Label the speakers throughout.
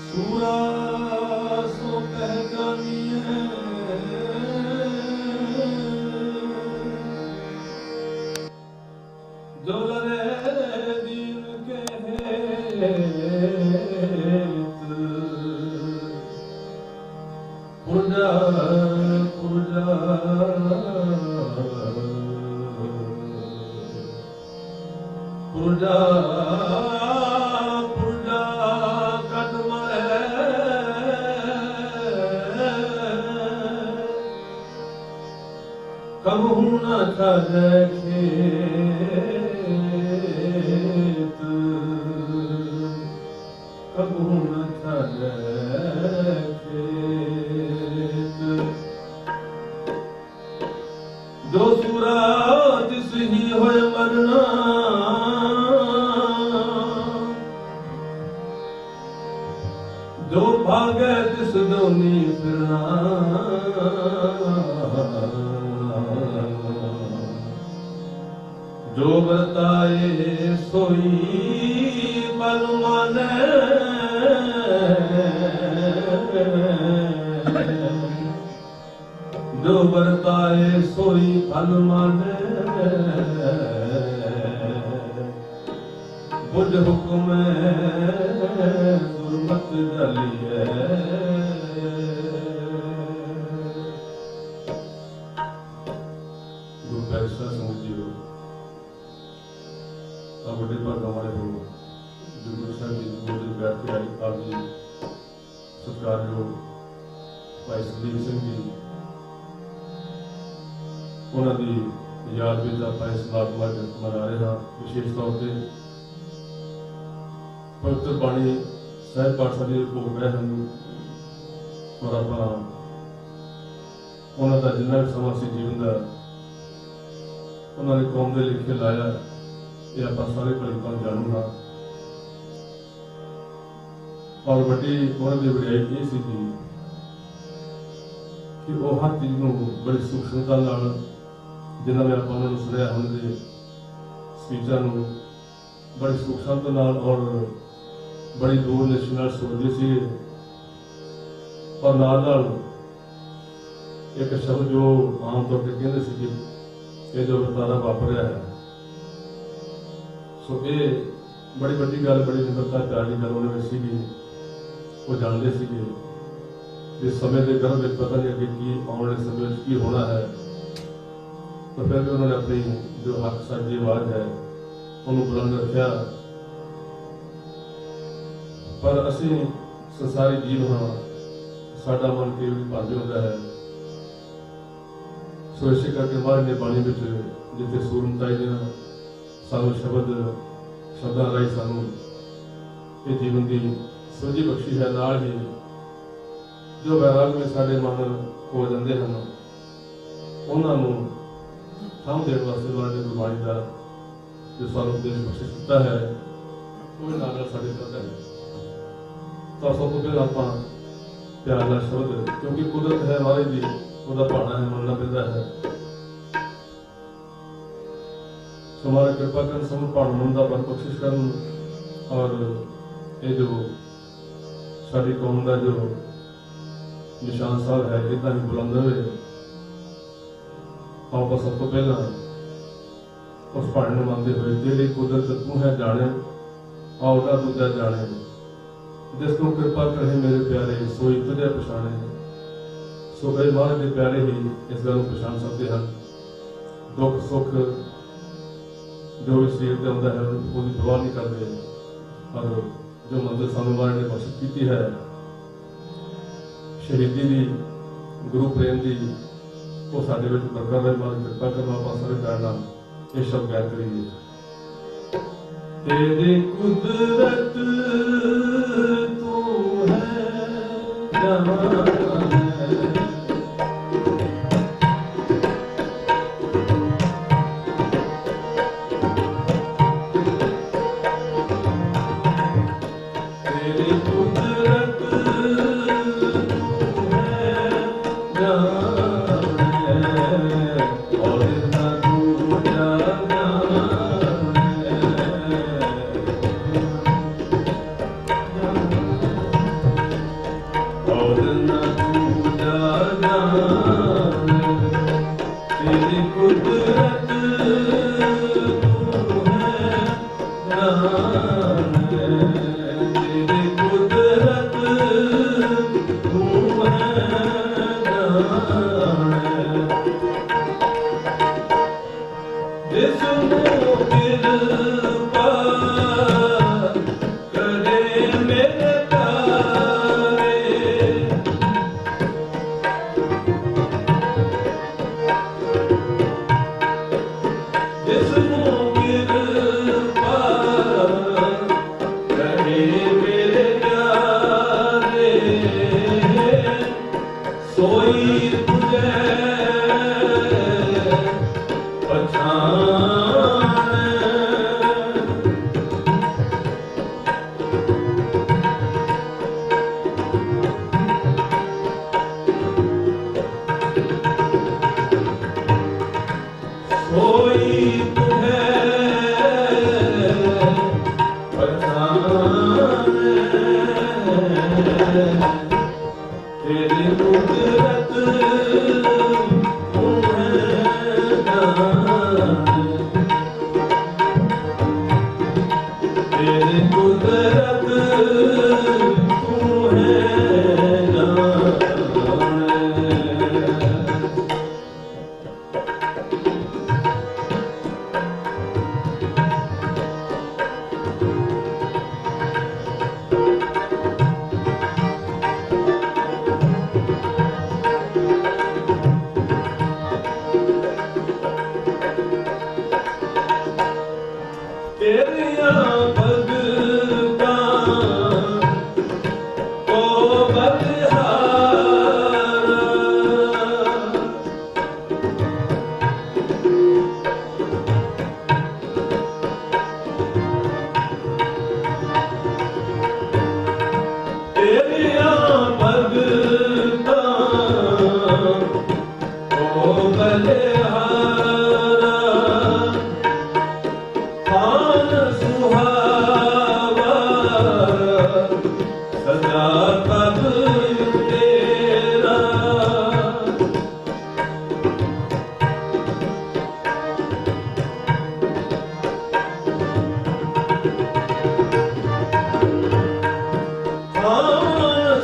Speaker 1: सूरा सो पहचानिए जो लरे दीन के पुरजा पुरजा पुरजा पुरजा कट मरे कबहू न छाजे खेत कबहू न छाजे खेत जो सूरा तिस ही होए मरना जो भागे तिस दोनी फिरना जो बरताए सोई बल माने जो बरताए सोई फल माने बुझ हुक्म दुर्मत जलिए गुरु पैसा समझियो बड़े भागा वाले हो जो गुरु साहब जी मौजूद बैठ के आई आप जी सत्कारयोग भाई संदीप सिंह जी उन्होंने याद में आप इस समागम मना रहे हैं विशेष तौर पर पवित्र बाणी साहिब पाठशाली भोग रहे हैं और आप उन्होंने जिन्ना भी समा से जीवन का उन्होंने कौम के लिखे लाया ये आप सारे भलिका जानू हाँ और वड्डी उन्होंने वड्याई ये सी कि वो हर चीज़ को बड़ी सूक्ष्मता जिन्हों में आप उन्होंने सुनिया उन्होंने स्पीचों बड़ी सूक्ष्मता और बड़ी दूर निश्चित सोचते थे और नाल एक शब्द जो आम तौर पर कहते थे ये जो वर्तारा वापरिया है सो ये बड़ी वड्डी गल बड़ी निम्रता प्यार की गल उन्होंने सी वो जानते थे इस समय के गर्भ में पता नहीं अगे की आने वाले समय की होना है तो फिर भी उन्होंने अपनी जो हक साझी आवाज है उन्होंने बुलंद रखा पर असी संसारी जीव हाँ साडा मन कई भावी होता है सो इसे करके हमारे ने बाणी में जिथे सूरमताई ने सानू शब्द शब्दों राही सानू ये जीवन की सोझी बख्शी है नाल ही जो वैराग में साडे मन हो जाते हैं उन्होंने थाम देने वास्ते उन्होंने गुरबाणी का जो सानू उपदेश बख्शिश दिता है वो नाल साडे करता है तो सब तो पहले आप प्यार का शब्द क्योंकि कुदरत है हमारे जी वह भाना है मनना पैदा है हमारे कृपा कर सब भाण मन का बल बख्शिश कर और ये जो साड़ी कौम का जो निशान साहब है इतना ही बुलंद हुए आप सब तो पहला उस भाणे को मानते हुए तेरी कुदरत तू है जाने आओ दूजा जाने जिसको कृपा करे मेरे प्यारे सोई तुझे पछाणे सो गए महाराज के प्यारे ही इस गल पछाण सकते हैं दुख सुख जो भी शरीर से आता है उसकी परवाह नहीं करते और जो मंजिल सानू महाराज ने बख्शिश की है शहीदी की गुरु प्रेम की वो साडे विच बरकरार रहे महाराज कृपा करना आप सारे प्यार नाल ये शब्द गायन करिए तेरी कुदरत तू है जहां और न दूजा जान तेरी कुदरत तू है जान तेरी कुदरत तू है जान जिस्म कृपा करे मेरे प्यारे जिस्म कृपा करे मेरे प्यारे सोई तुझे पहचान कोई तुम्हें पहचान तेरी कुदरत तुम्हें जान तेरी कुदरत तुम्हें जान तेरिया भगता ओ बलिहारा तेरिया भगता ओ बलिहारा सुहावा सदा कब तेरा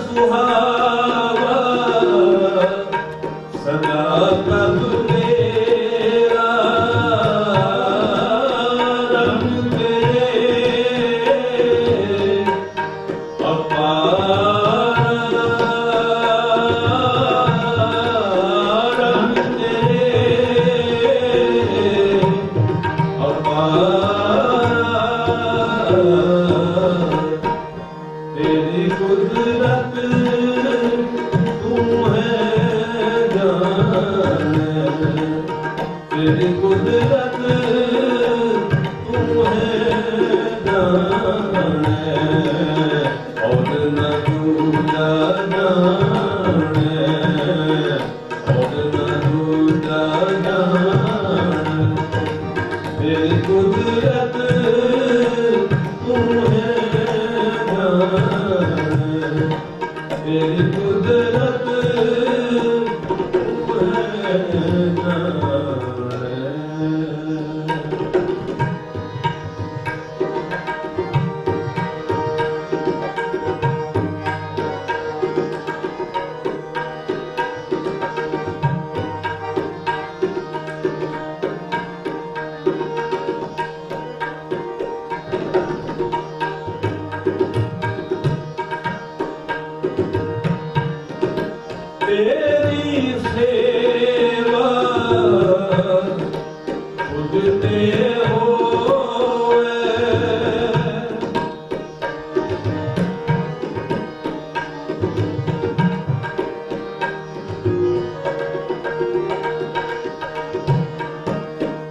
Speaker 1: सुहावा सदा कब तेरा तेरी कुदरत तू है जान तेरी कुदरत तू है जान और न दूजा जान और न दूजा जान तेरी कुदरत तू है तेरी कुदरत तू है जान तेरी सेवा खुदते होए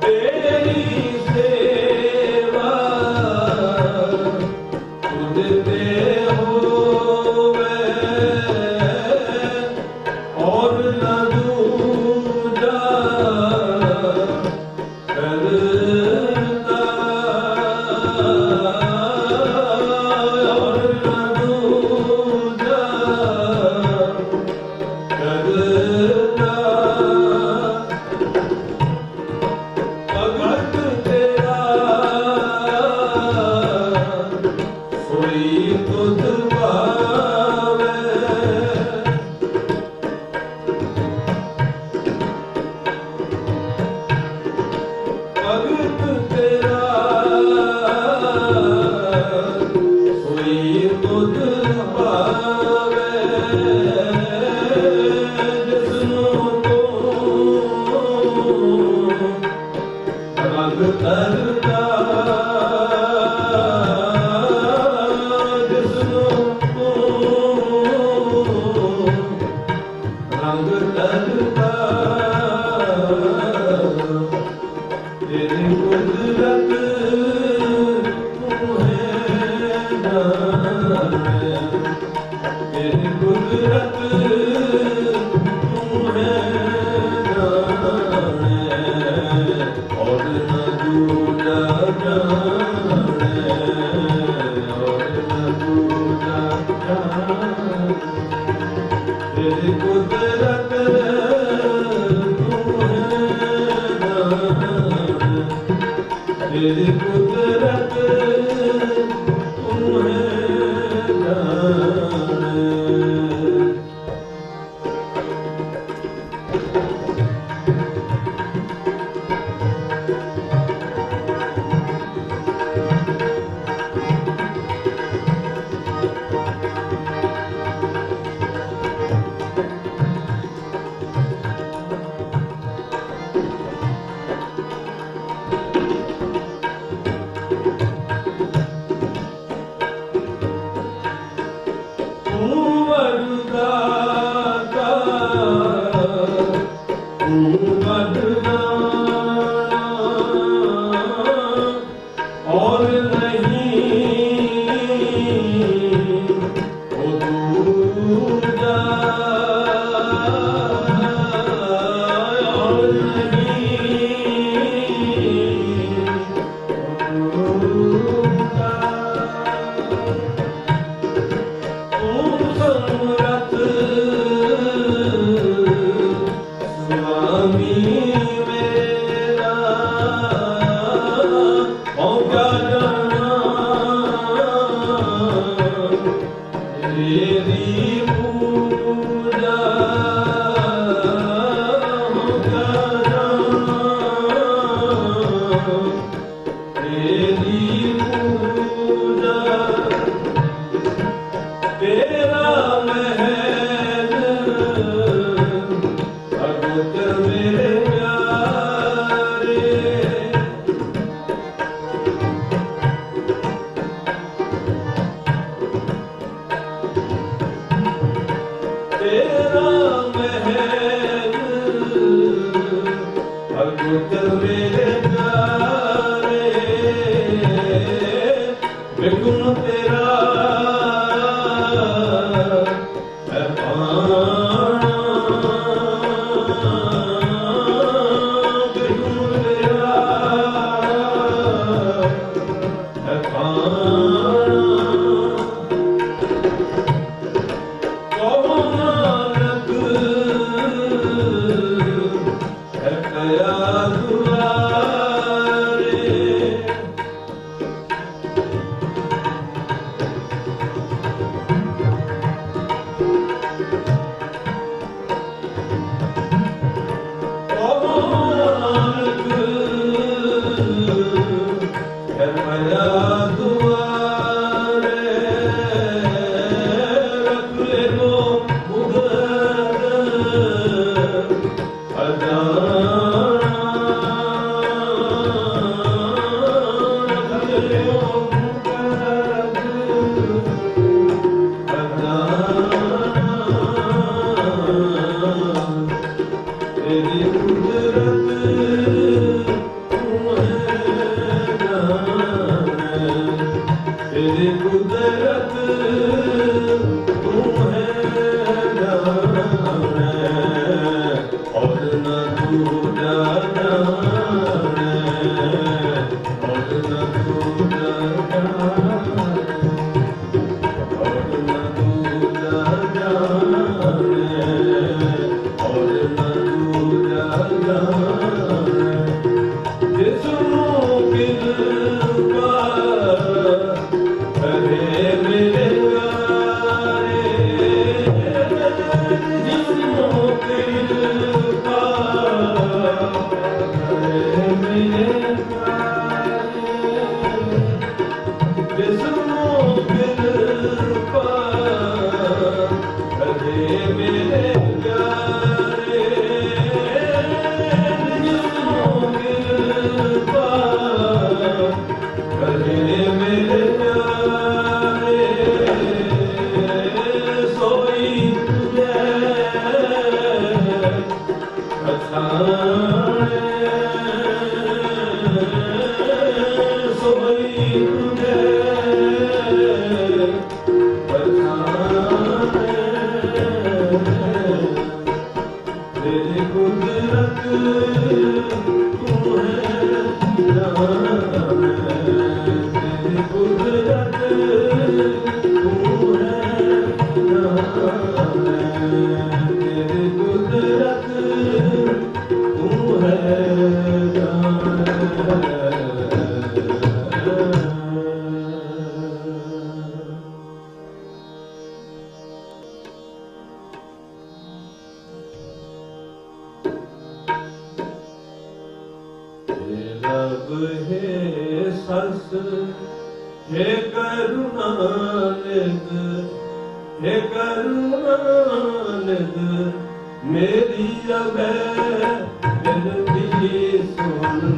Speaker 1: तेरी सेवा खुदते होए और कुदरत तू है जाने और न दूजा जाने और न दूजा जाने तेरी कुदरत तू है जाने तेरी कुदरत तू है जाने हे सस हे करुणानिध हे करुणानिध मेरी अबै विनती सुन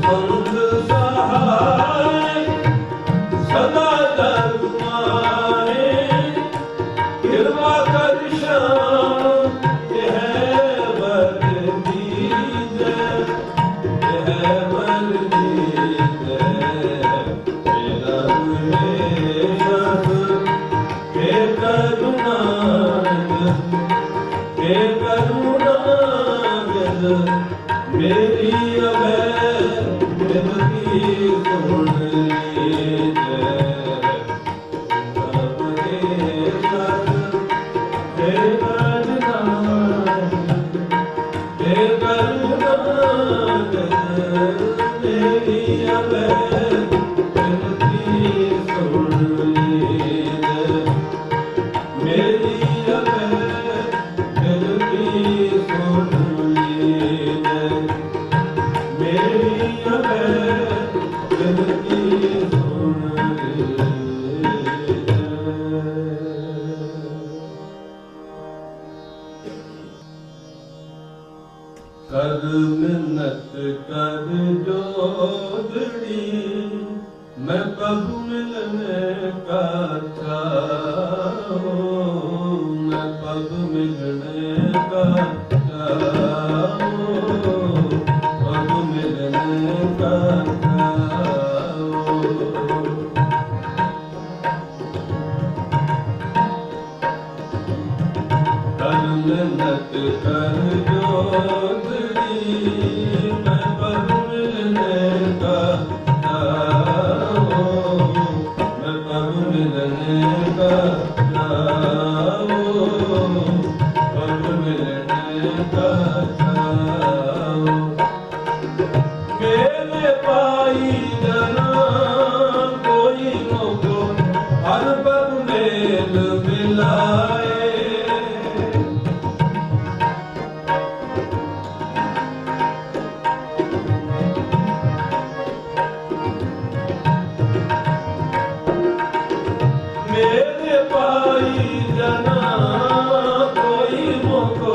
Speaker 1: पंथ सहाय सदा दर मारे कृपा कर श्याम यह वर दीजे यह वर दीजे मेरा हे करुणा मेरी अभय विनती सुन लीजिए हे करुणा मेरी अभय विनती सुन लीजिए मेरी अभय विनती सुन लीजिए मेरी अभय विनती सुन लीजिए। कर मिन्नत कर जोदड़ी मैं प्रभु मिलने का चाहूं मैं प्रभु मिलने का चाहूं प्रभु मिलने का चाहूं। कर मिन्नत कर जोदड़ी मैं प्रभु मिलने का मैं प्रभु मिलने का प्रभु मिलने का मेरे पाई जना कोई मोको हर पग मेल मिलाए मेरे पाई जना कोई मोको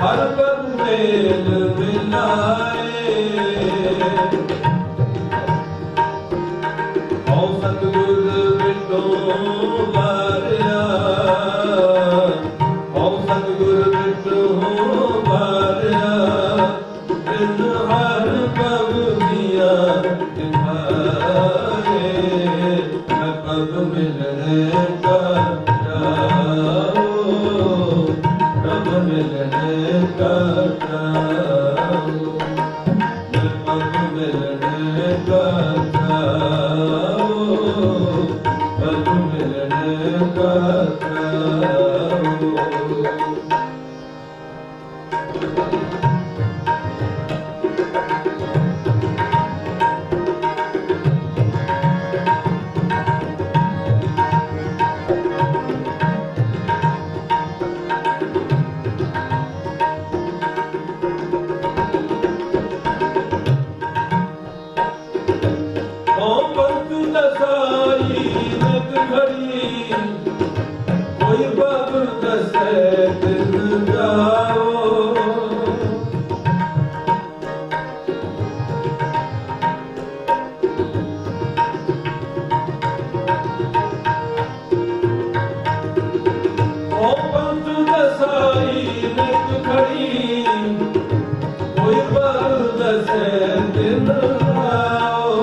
Speaker 1: हर पग मेल मिलाए औ सतगुर बिटो बारिया औ सतगुर बिटो बारिया इन हर पग दिया दिखाए मैं पग मिलने का चाहूं पग मिलने का चाहूं मैं पग मिलने का चाहूं पग मिलने का चाहूं। कोई बाबू दसे दिन जाओ ओ पंथ दसाई नित खड़ी कोई बाबू दसे दिन जाओ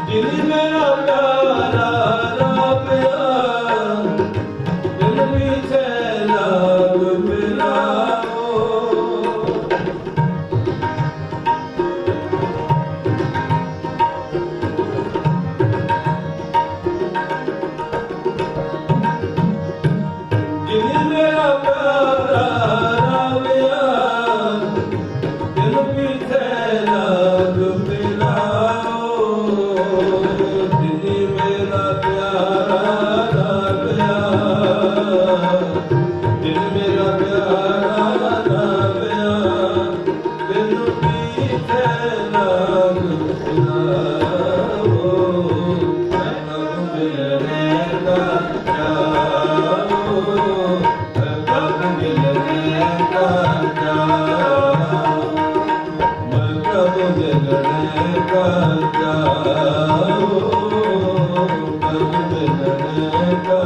Speaker 1: जिन मेरा प्यारा
Speaker 2: मिलने का जाओ, पग मिलने का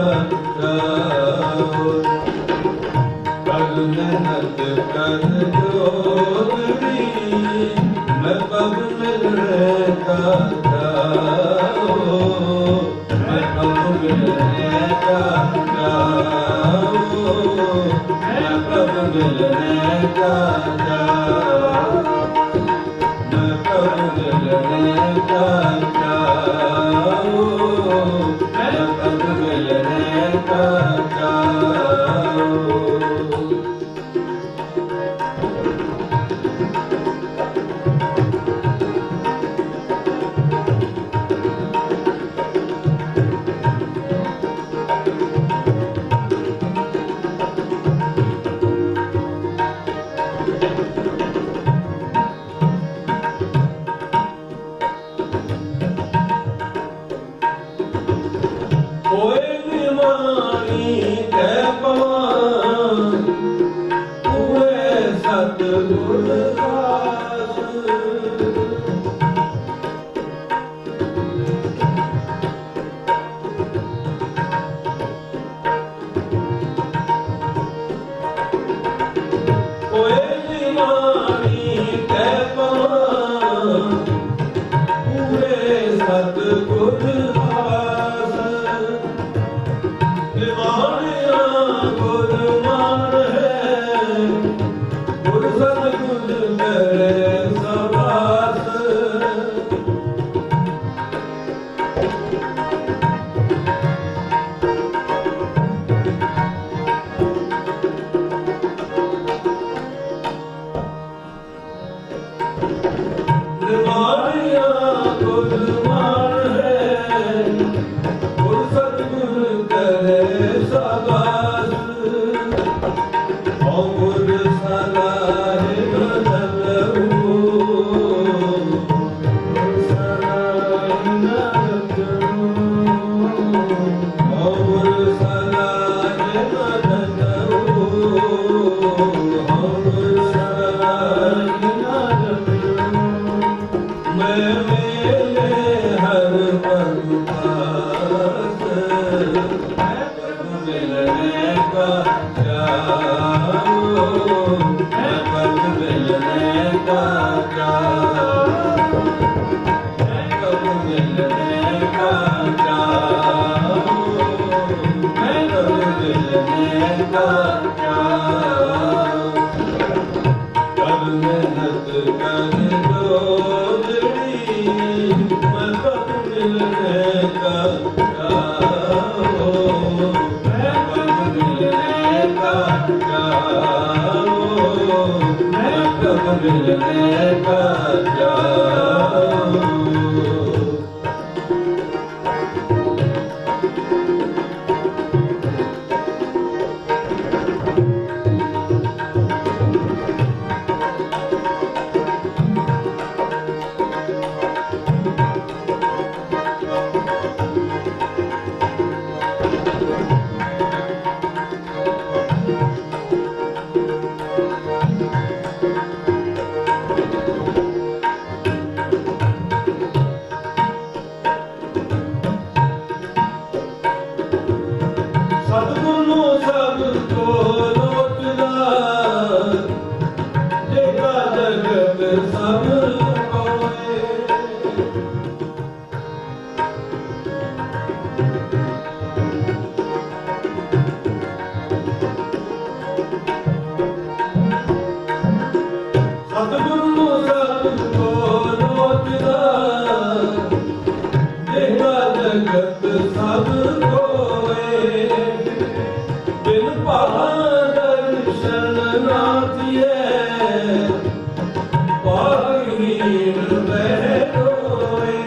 Speaker 2: जाओ। कर मेहनत कर जोगरी, मैं पग मिलने का जाओ, मैं पग मिलने का जाओ, मैं पग मिलने का जाओ, मैं पग मिलने का जाओ, मैं पग मिलने का जाओ। कोई बीमारी के पवन, हुए सतगुर दास। कोई बीमारी के पवन, हुए सतगुर दास। बीमारियां गुरमान है, गुर सतगुर करे सबास। बीमारियां गुरमान है, गुर सतगुर करे सबास। औ गुर सलाहे न लहू, गुर सलाहे न लहू। औ गुर सलाहे न लहू, औ गुर सलाहे न लहू। मैं मेले हर पग पास, मैं पग मिलने का जाओ, मैं पग मिलने का जाओ, मैं पग मिलने का जाओ, मैं पग मिलने का जाओ। कर मेहनत कर जोगरी, मैं पग मिलने का जाओ, मैं पग मिलने का जाओ, मैं पग मिलने का जाओ। सतगुर ਨੂੰ ਸਭ ਕੋ ਲੋਚਦਾ, ਦੇਖਾ ਜਗਤ ਸਭ ਕੋਏ। ਸਤਿਗੁਰ ਨੂੰ ਸਭ ਕੋ ਲੋਚਦਾ, ਦੇਖਾ ਜਗਤ ਸਭ ਕੋਏ। ਬਿਨ ਭਾਵ ਦਰਸ਼ਨ ਨਾ ਥੀਏ, ਭਾਗਹੀਣ ਬਹਿ ਰੋਏ।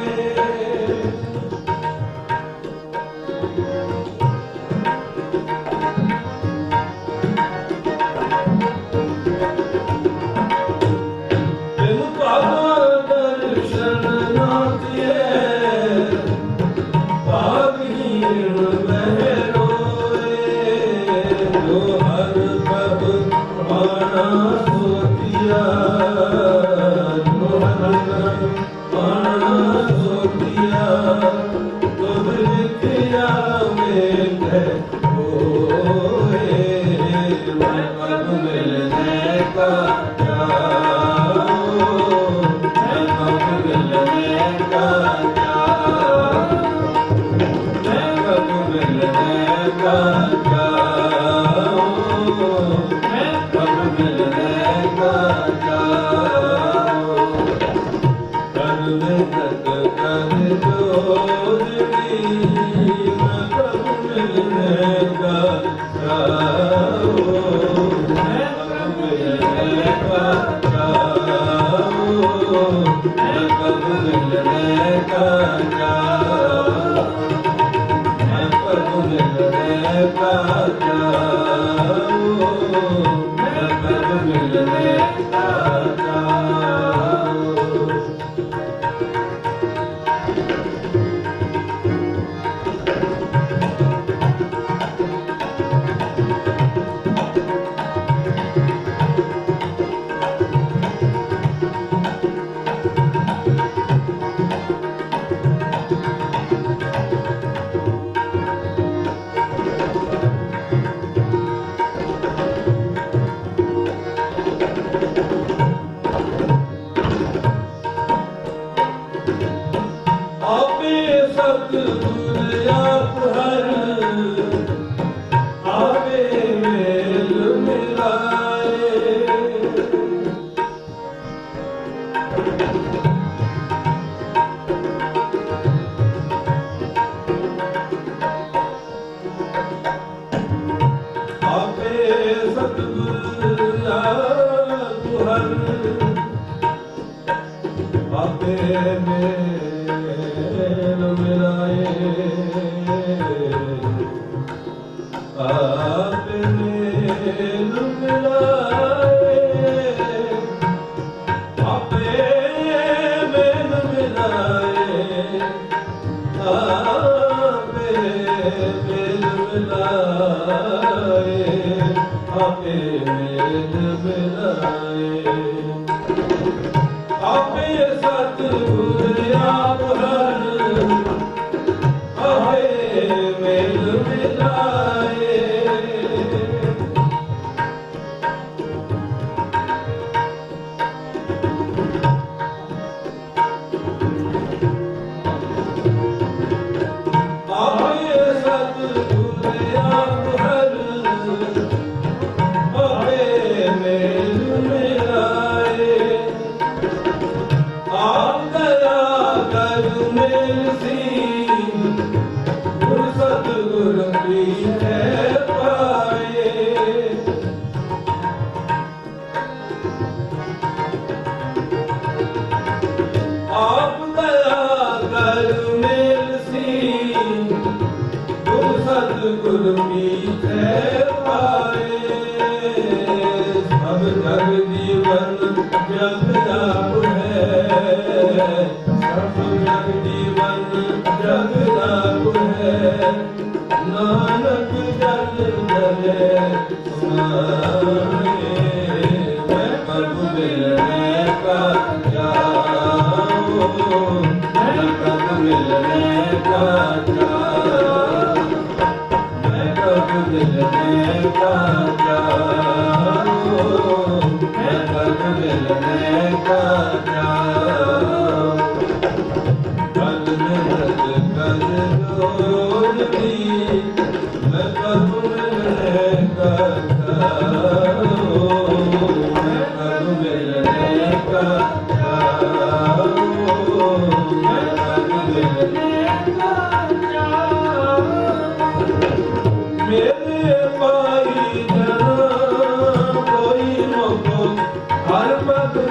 Speaker 2: ਬਿਨ ਭਾਵ ਦਰਸ਼ਨ ਨਾ ਥੀਏ, ਭਾਗਹੀਣ ਬਹਿ ਰੋਏ। ਜੋ ਹਰ ਪਬ ਆਣਾ ਸੋਚਿਆ, ਜੋ ਹਰ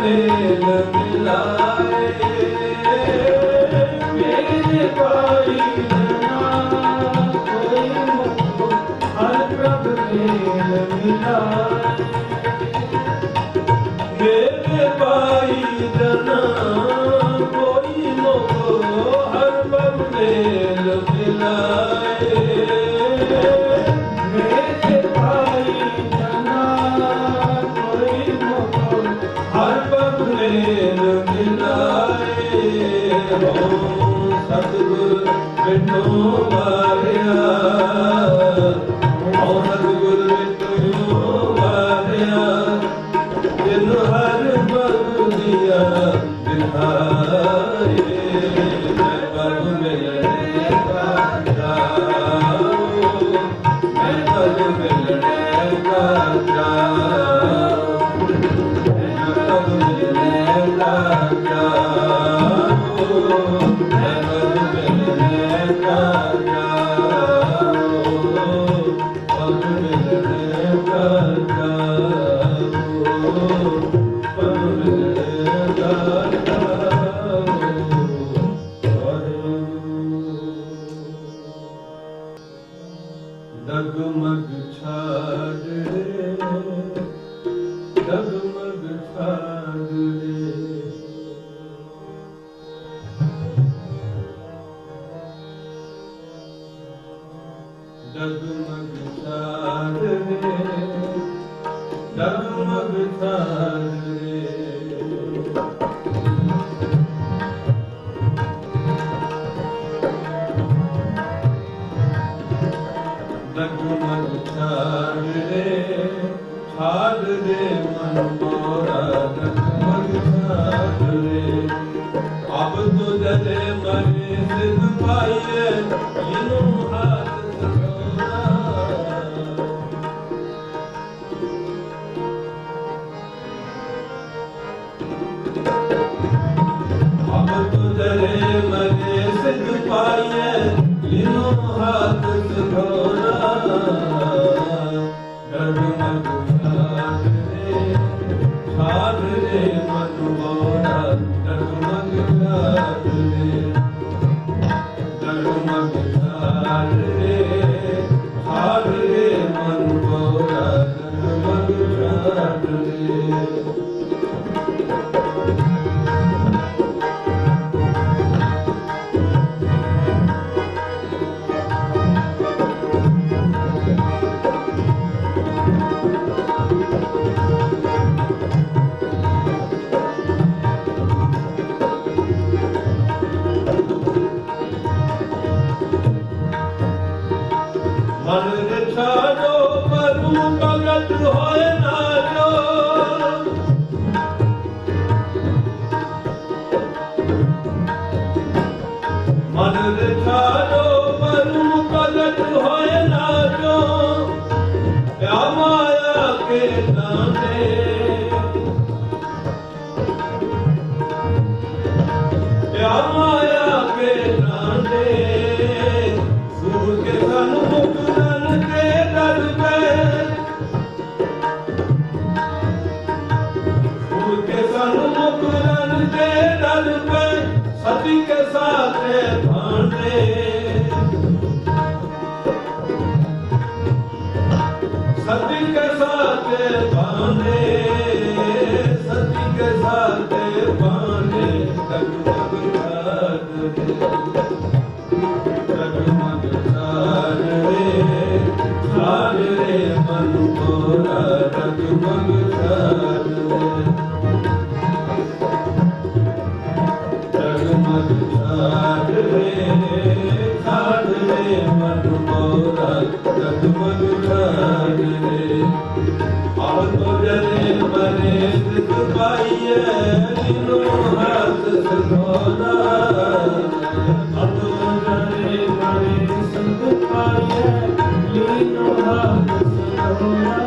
Speaker 2: मेल मिला सतगुर बिनु मारिया ओ सतगुर बिनु मारिया जिन हर बल दिया दिखाए मैं पग मिलने का जाऊं मैं पग मिलने का जाऊं मैं पग मिलने का डगमग छाड़ रे डगमग छाड़ रे डगमग छाड़ रे डगमग छाड़ रे डगमग छाड़ रे मन मोरा डगमग छाड़ रे अब तो जले मरे सिद्ध पाइए इनो हाथ सकोरा अब तो जले मरे सिद्ध पाइए इनो हाथ सकोरा डगमग छाड़ रे मन मोरा डगमग छाड़ रे डगमग छाड़ रे मन मोरा डगमग छाड़ रे मन रे छाड़ो मरु भगत होए नारो मन रे छाड़ो मरु भगत होए नारो या माया के दाने या माया के दाने सूर के सन्मुख के दर पे सूर के सन्मुख के दर पे सती के साथ भांडे सती के साथ भांडे सती के साथ भांडे डगमग छाड़ रे मन मोरा डगमग छाड़ रे डगमग छाड़ रे मन मोरा डगमग छाड़ रे अब तो जले मरे सिद्ध पाइए लीनो हाथ सकोरा अब तो जले मरे सिद्ध पाइए लीनो हाथ सकोरा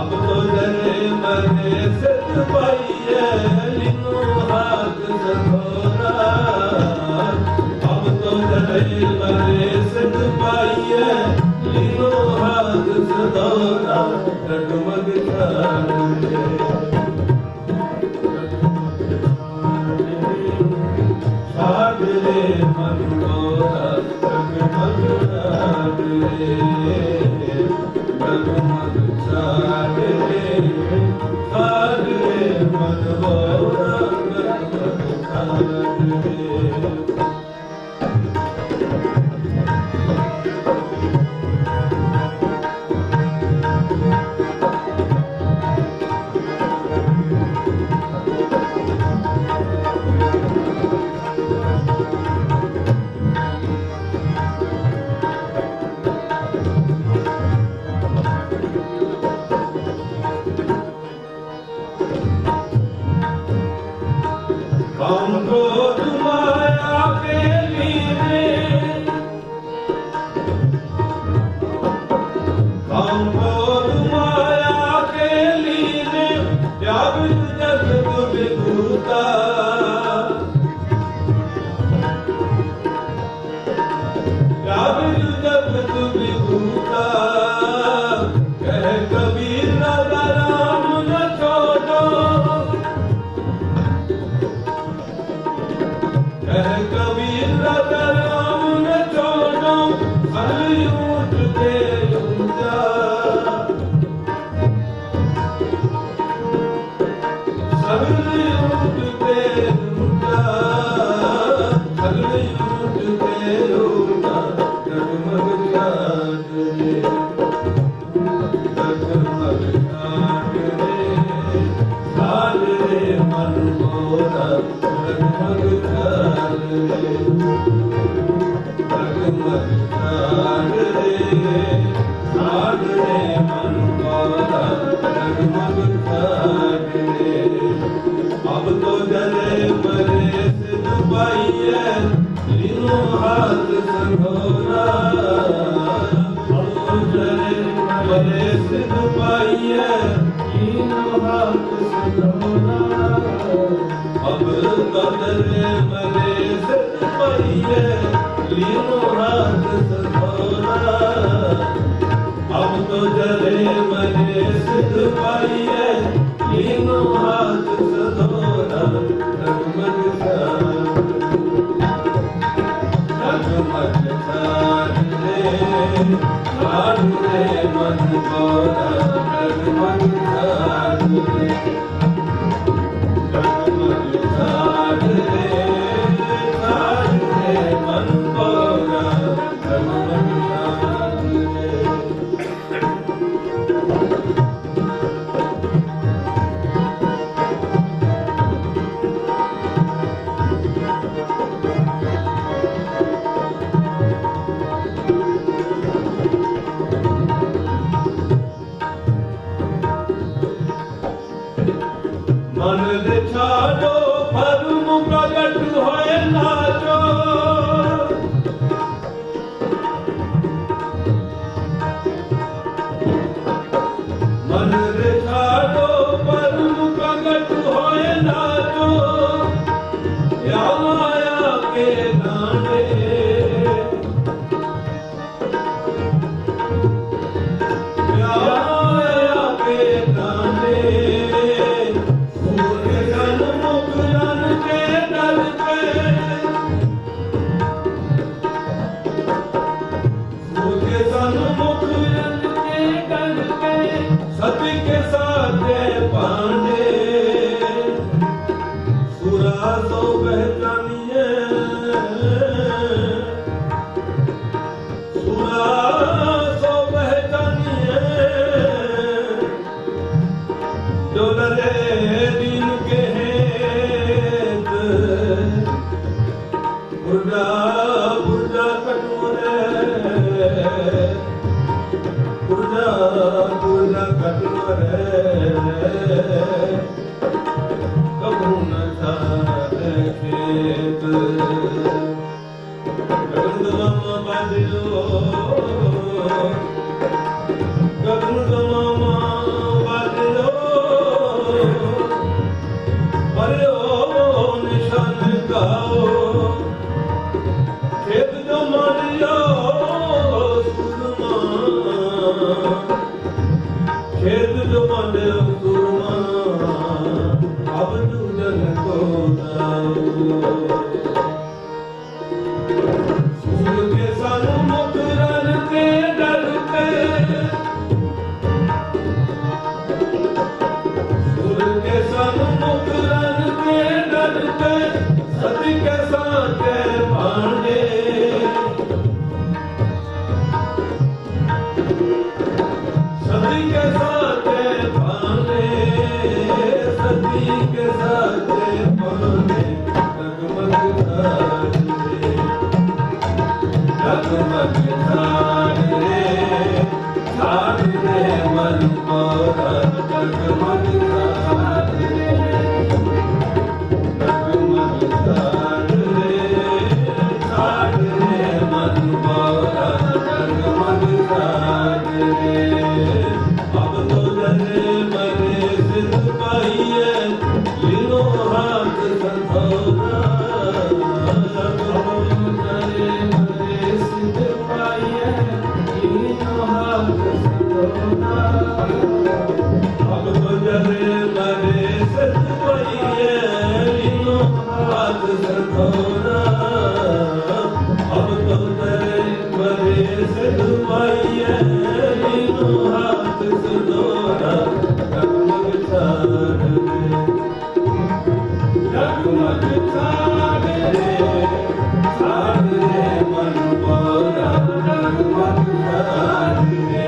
Speaker 2: अब तो जले मरे सिद्ध पाइए लीनो हाथ सकोरा अब तो जले मरे सिद्ध पाइए लीनो हाथ सकोरा डगमग छाड़ रे छाड़ रे मन मोरा डगमग छाड़ रे डगमग छाड़ रे मन मोरा डगमग छाड़ रे काम क्रोध माया के लीने, काम क्रोध माया के लीने, व्यापित जगत विभूता, व्यापित जगत विभूता। कह कबीर राधा राम न छोड़ो, कह कबीर राधा राम न छोड़ो, कलयुग के ऊंचा, कलयुग के ऊंचा, कलयुग के ऊंचा। जगमग जात रे, जगमग जात रे, साज रे मन मोरा, जगमग जात रे, जगमग जात रे, साज रे मन मोरा, जगमग जात रे। अब तो जले मरे से डुबाइए, तीनों हाथ संघोरा, अब तो जले मरे से डुबाइए, तीनों हाथ संघोरा। अब तो जले मरे से डुबाइए, तीनों हाथ संघोरा। अब तो जले मरे से डुबाइए, तीनों हाथ संघोरा। जगमग जात, जगमग जात रे, साज रे मन मोरा, जगमग जात रे, जगमग जात रे, साज रे मन मोरा, जगमग जात रे। मन दे छाड़ो भरम प्रगट होए नाचो, मन दे छाड़ो भरम प्रगट होए नाचो। या माया के दाने, या माया के दाने, सती के साथे पांडे, सुरा सो पहचानिए, सुरा सो पहचानिए। जो लरे दीन के हेत, बुर्जा बुर्जा कटोरे, बुर्जा बुर्जा कटोरे, कबू न जाए खेत। गगन बाजलो, गगन बाजलो, अरे ओ निशान गाओ, खेत जो मारियो सुरमा, खेत जो मारे सुरमा, अब दूजन को दाओ। सूर के सन मुकरन के डर पे, सूर के सन मुकरन के डर पे, सती के साथे पांडे, सती के साथे पांडे, सती के साथे पांडे। जगमग जात रे, जगमग जात रे, साज रे मन मोरा, जगमग जात रे, जगमग सधोरा करे मरे सिद्ध पाइए तीनों हाथ सधोरा अब तो जरे मरे सिद्ध पाइए तीनों हाथ सधोरा अब तो जरे मरे सिद्ध पाइए तीनों हाथ सधोरा जगमग छाड़ रे छाड़ रे मन बोरा जगमग छाड़ रे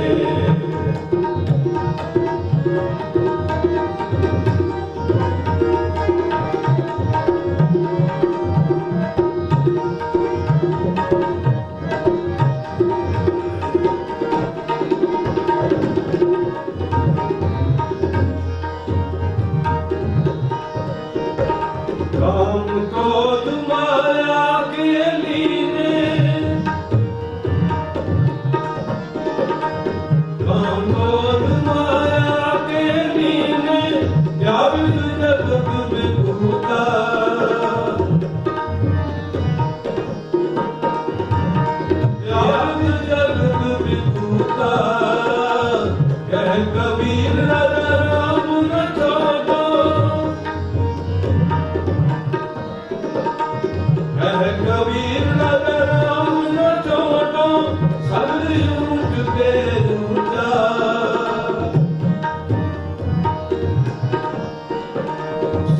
Speaker 2: काम क्रोध माया के लीने काम क्रोध माया के लीने व्यापित जगत विभूता व्यापित जगत विभूता कह कबीर राम न छोड़ो कबीर नगर राम न छोड़ो सगल ऊंट पे ऊंचा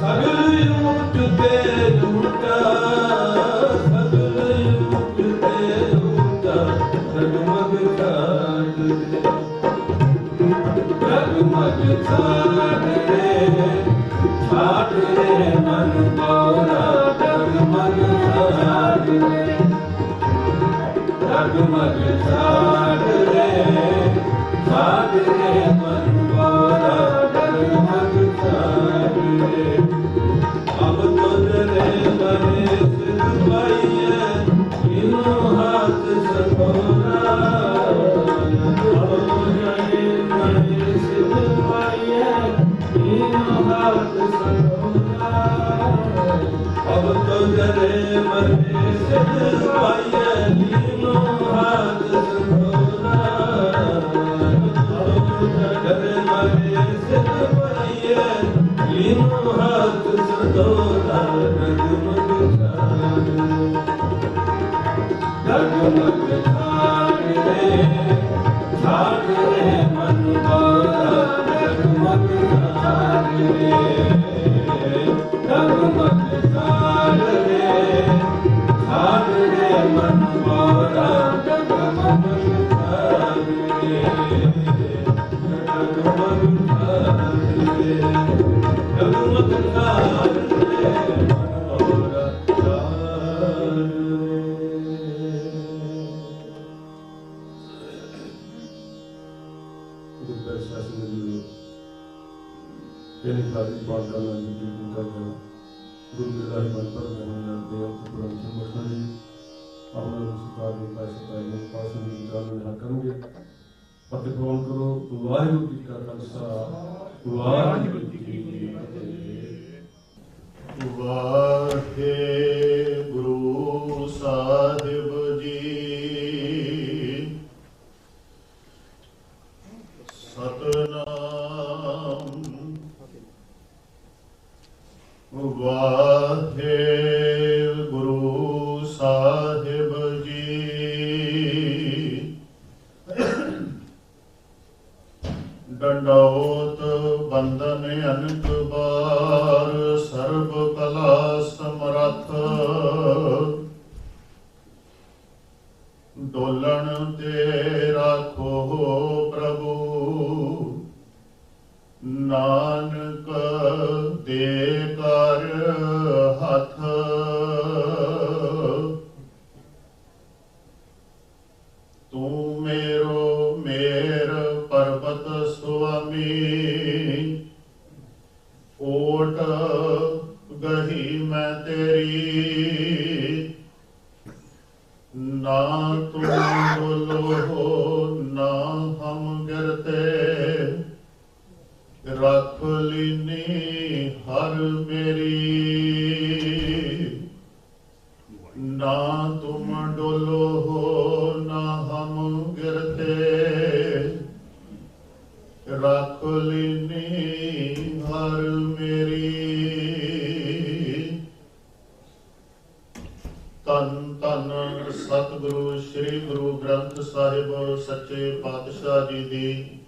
Speaker 2: सगल ऊंट पे ऊंचा सगल ऊंट पे ऊंचा जगमग छाड़ रे मन बोरा जगमग छाड़ रे जगमग छाड़ रे मन बोरा जगमग छाड़ रे अब तो जरे मरे सिद्ध पाइए तीनों हाथ सधोरा अब तो जरे मरे सिद्ध पाइए तीनों हाथ सधोरा अब तो जरे मरे सिद्ध पाइए तीनों हाथ सधोरा अब तो जरे मरे सिद्ध पाइए तीनों हाथ सधोरा जगमग छाड़ रे मन बोरा जगमग छाड़ रे जगमग छाड़ रे मन बोरा जगमग छाड़ रे जगमग छाड़ रे जगमग छाड़ रे मन बोरा छाड़ रे।
Speaker 1: गुरुद्वारा शासन में यानी खाली पाठ करना कीर्तन करना गुरु के लाही मन पर करना देव पुराण समझना जी अपना सरकार में पैसे पाएंगे पास में निकाल में करेंगे पति प्रवान करो वाहिगुरु जी का खालसा वाहिगुरु जी की फतेह।
Speaker 3: वाहे गुरु साहिब जी सतनाम वाहे गुरु साहिब जी दंडौत बंदन अनक बार सर्व कला समरथ डोलन ते राखो प्रभु नानक दे कर हथ तू मेरो मेर पर्वत स्वामी ओट गही मैं तेरी ना तुम बोलो हो ना हम गिरते रख लीनी हर मेरी ਧੰਨ ਧੰਨ ਸਤਿਗੁਰੂ ਸ੍ਰੀ ਗੁਰੂ ਗ੍ਰੰਥ ਸਾਹਿਬ ਸੱਚੇ ਪਾਤਸ਼ਾਹ ਜੀ ਦੀ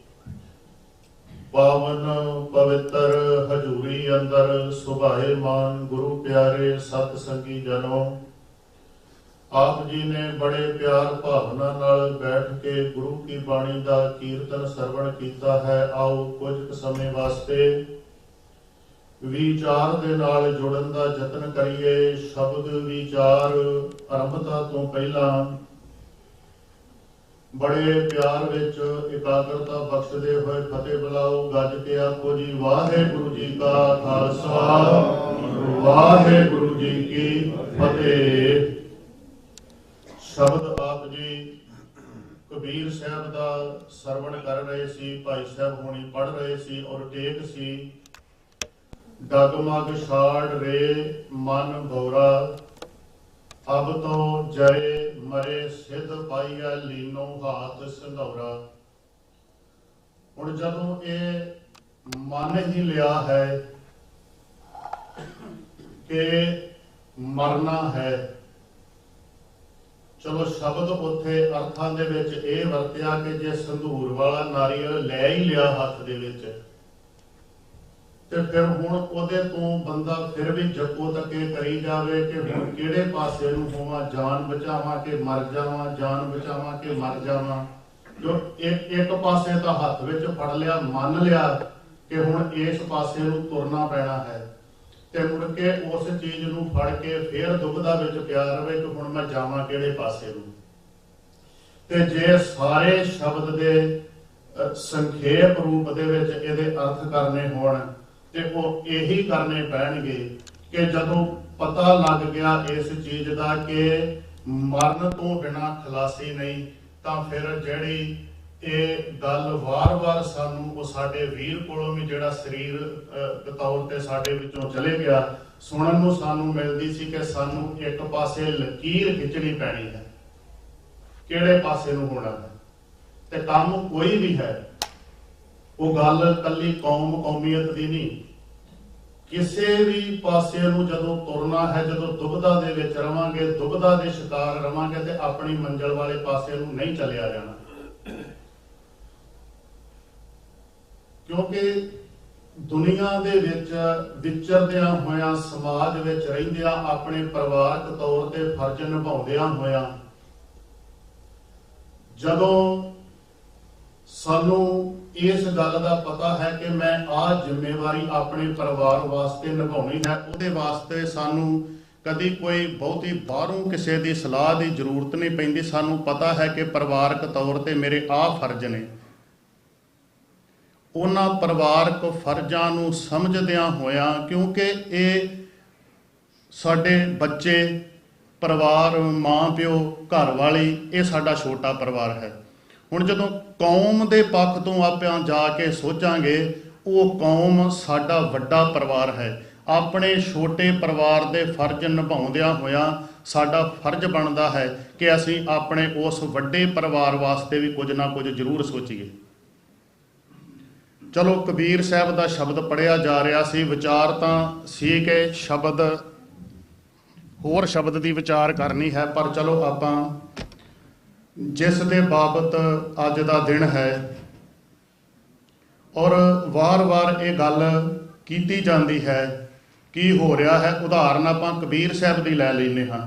Speaker 3: ਪਾਵਨ ਪਵਿੱਤਰ ਹਜ਼ੂਰੀ ਅੰਦਰ ਸੁਭਾਏ ਮਾਨ ਗੁਰੂ ਪਿਆਰੇ ਸਤ ਸੰਗੀ ਜਨੋ, ਆਪ ਜੀ ਨੇ ਬੜੇ ਪਿਆਰ ਭਾਵਨਾ ਨਾਲ ਬੈਠ ਕੇ ਗੁਰੂ ਕੀ ਬਾਣੀ ਦਾ ਕੀਰਤਨ ਸਰਵਣ ਕੀਤਾ ਹੈ। ਆਓ ਕੁਝ ਕੁ ਸਮੇਂ ਵਾਸਤੇ ਵਿਚਾਰ ਦੇ ਨਾਲ ਜੁੜਨ ਦਾ ਯਤਨ ਕਰੀਏ। ਸ਼ਬਦ ਵਿਚਾਰ ਆਰੰਭਤਾ ਤੋਂ ਪਹਿਲਾਂ ਬੜੇ ਪਿਆਰ ਵਿੱਚ ਇਕਾਗਰਤਾ ਬਖਸ਼ਦੇ ਹੋਏ ਫਤਿਹ ਬੁਲਾਓ। ਗੱਜ ਕੇ ਆਖੋ ਜੀ ਵਾਹਿਗੁਰੂ ਜੀ ਕਾ ਖਾਲਸਾ ਵਾਹਿਗੁਰੂ ਜੀ ਕੀ ਫਤਿਹ। ਸ਼ਬਦ ਆਪ ਜੀ ਕਬੀਰ ਸਾਹਿਬ ਦਾ ਸਰਵਣ ਕਰ ਰਹੇ ਸੀ, ਭਾਈ ਸਾਹਿਬ ਹੋਣੀ ਪੜ੍ਹ ਰਹੇ ਸੀ ਔਰ ਟੇਕ ਸੀ। ਡਗਮਗ ਛਾੜ ਰੇ ਮਨ ਭੌਰਾ, ਅਬ ਤੋਂ ਜਰੇ ਮਰੇ ਸਿੱਧ ਪਾਈਆ ਲੀਨੋ ਹਾਥ ਸੰਧੌਰਾ। ਹੁਣ ਜਦੋਂ ਇਹ ਮੰਨ ਹੀ ਲਿਆ ਹੈ ਕਿ ਮਰਨਾ ਹੈ, ਚਲੋ ਸ਼ਬਦ ਉੱਥੇ ਅਰਥਾਂ ਦੇ ਵਿੱਚ ਇਹ ਵਰਤਿਆ ਕਿ ਜੇ ਸੰਧੂਰ ਵਾਲਾ ਨਾਰੀਅਲ ਲੈ ਹੀ ਲਿਆ ਹੱਥ ਦੇ ਵਿੱਚ ਤੇ ਫਿਰ ਹੁਣ ਉਹਦੇ ਤੋਂ ਬੰਦਾ ਫਿਰ ਵੀ ਜੱਪੋ ਤੱਕੇ ਕਰੀ ਜਾਵੇ ਕਿ ਹੁਣ ਕਿਹੜੇ ਪਾਸੇ ਨੂੰ ਹੋਵਾਂ, ਜਾਨ ਬਚਾਵਾਂ ਕਿ ਮਰ ਜਾਵਾਂ, ਜਾਨ ਬਚਾਵਾਂ ਕਿ ਮਰ ਜਾਵਾਂ। ਜੋ ਇੱਕ ਪਾਸੇ ਤਾਂ ਹੱਥ ਵਿੱਚ ਫੜ ਲਿਆ, ਮੰਨ ਲਿਆ ਕਿ ਹੁਣ ਇਸ ਪਾਸੇ ਨੂੰ ਤੁਰਨਾ ਪੈਣਾ ਹੈ ਤੇ ਮੁੜ ਕੇ ਉਸ ਚੀਜ਼ ਨੂੰ ਫੜ ਕੇ ਫਿਰ ਦੁਬਦਾ ਵਿੱਚ ਪਿਆ ਰਵੇ ਕਿ ਹੁਣ ਮੈਂ ਜਾਵਾਂ ਕਿਹੜੇ ਪਾਸੇ ਨੂੰ। ਤੇ ਜੇ ਸਾਰੇ ਸ਼ਬਦ ਦੇ ਸੰਖੇਪ ਰੂਪ ਦੇ ਵਿੱਚ ਇਹਦੇ ਅਰਥ ਕਰਨੇ ਹੋਣ ਤੇ ਉਹ ਇਹੀ ਕਰਨੇ ਪੈਣਗੇ ਕਿ ਜਦੋਂ ਪਤਾ ਲੱਗ ਗਿਆ ਇਸ ਚੀਜ਼ ਦਾ ਕਿ ਮਰਨ ਤੋਂ ਬਿਨਾਂ ਖਲਾਸੀ ਨਹੀਂ, ਤਾਂ ਫਿਰ ਜਿਹੜੀ ਇਹ ਗੱਲ ਵਾਰ-ਵਾਰ ਸਾਨੂੰ ਉਹ ਸਾਡੇ ਵੀਰ ਕੋਲੋਂ ਵੀ ਜਿਹੜਾ ਸਰੀਰ ਤੌਰ ਤੇ ਸਾਡੇ ਵਿੱਚੋਂ ਚਲੇ ਗਿਆ ਸੁਣਨ ਨੂੰ ਸਾਨੂੰ ਮਿਲਦੀ ਸੀ ਕਿ ਸਾਨੂੰ ਇੱਕ ਪਾਸੇ ਲਕੀਰ ਖਿੱਚਣੀ ਪੈਣੀ ਹੈ, ਕਿਹੜੇ ਪਾਸੇ ਨੂੰ ਹੋਣਾ ਹੈ। ਤੇ ਕੰਮ ਕੋਈ ਵੀ ਹੈ, ਉਹ ਗੱਲ ਕੱਲੀ ਕੌਮੀਅਤ ਦੀ ਨਹੀਂ, ਕਿਸੇ ਵੀ ਪਾਸੇ ਨੂੰ ਜਦੋਂ ਤੁਰਨਾ ਹੈ, ਜਦੋਂ ਦੁਬਦਾ ਦੇ ਵਿੱਚ ਰਵਾਂਗੇ, ਦੁਬਦਾ ਦੇ ਸ਼ਿਕਾਰ ਰਵਾਂਗੇ ਤੇ ਆਪਣੀ ਮੰਜ਼ਿਲ ਵਾਲੇ ਪਾਸੇ ਨੂੰ ਨਹੀਂ ਚੱਲਿਆ ਜਾਣਾ। ਕਿਉਂਕਿ ਦੁਨੀਆ ਦੇ ਵਿੱਚ ਵਿਚਰਦਿਆਂ ਹੋਇਆਂ, ਸਮਾਜ ਵਿੱਚ ਰਹਿੰਦਿਆਂ, ਆਪਣੇ ਪਰਿਵਾਰਕ ਤੌਰ ਤੇ ਫਰਜ਼ ਨਿਭਾਉਂਦਿਆਂ ਹੋਇਆਂ, ਜਦੋਂ ਸਾਨੂੰ ਇਸ ਗੱਲ ਦਾ ਪਤਾ ਹੈ ਕਿ ਮੈਂ ਆਹ ਜ਼ਿੰਮੇਵਾਰੀ ਆਪਣੇ ਪਰਿਵਾਰ ਵਾਸਤੇ ਨਿਭਾਉਣੀ ਹੈ, ਉਹਦੇ ਵਾਸਤੇ ਸਾਨੂੰ ਕਦੀ ਕੋਈ ਬਹੁਤੀ ਬਾਹਰੋਂ ਕਿਸੇ ਦੀ ਸਲਾਹ ਦੀ ਜ਼ਰੂਰਤ ਨਹੀਂ ਪੈਂਦੀ। ਸਾਨੂੰ ਪਤਾ ਹੈ ਕਿ ਪਰਿਵਾਰਕ ਤੌਰ ਤੇ ਮੇਰੇ ਆਹ ਫਰਜ਼ ਨੇ। ਉਹਨਾਂ ਪਰਿਵਾਰਕ ਫਰਜ਼ਾਂ ਨੂੰ ਸਮਝਦਿਆਂ ਹੋਇਆਂ, ਕਿਉਂਕਿ ਇਹ ਸਾਡੇ ਬੱਚੇ, ਪਰਿਵਾਰ, ਮਾਂ ਪਿਓ, ਘਰ ਵਾਲੀ, ਇਹ ਸਾਡਾ ਛੋਟਾ ਪਰਿਵਾਰ ਹੈ। ਹੁਣ ਜਦੋਂ ਕੌਮ ਦੇ ਪੱਖ ਤੋਂ ਆਪਾਂ ਜਾ ਕੇ ਸੋਚਾਂਗੇ, ਉਹ ਕੌਮ ਸਾਡਾ ਵੱਡਾ ਪਰਿਵਾਰ ਹੈ। ਆਪਣੇ ਛੋਟੇ ਪਰਿਵਾਰ ਦੇ ਫਰਜ਼ ਨਿਭਾਉਂਦਿਆਂ ਹੋਇਆਂ ਸਾਡਾ ਫਰਜ਼ ਬਣਦਾ ਹੈ ਕਿ ਅਸੀਂ ਆਪਣੇ ਉਸ ਵੱਡੇ ਪਰਿਵਾਰ ਵਾਸਤੇ ਵੀ ਕੁਝ ਨਾ ਕੁਝ ਜ਼ਰੂਰ ਸੋਚੀਏ। ਚਲੋ ਕਬੀਰ ਸਾਹਿਬ ਦਾ ਸ਼ਬਦ ਪੜ੍ਹਿਆ ਜਾ ਰਿਹਾ ਸੀ। ਵਿਚਾਰ ਤਾਂ ਸੀ ਕਿ ਸ਼ਬਦ ਹੋਰ ਸ਼ਬਦ ਦੀ ਵਿਚਾਰ ਕਰਨੀ ਹੈ, ਪਰ ਚਲੋ ਆਪਾਂ ਜਿਸ ਦੇ ਬਾਬਤ ਅੱਜ ਦਾ ਦਿਨ ਹੈ ਔਰ ਵਾਰ-ਵਾਰ ਇਹ ਗੱਲ ਕੀਤੀ ਜਾਂਦੀ ਹੈ, ਕੀ ਹੋ ਰਿਹਾ ਹੈ, ਉਦਾਹਰਨ ਆਪਾਂ ਕਬੀਰ ਸਾਹਿਬ ਦੀ ਲੈ ਲੈਂਦੇ ਹਾਂ।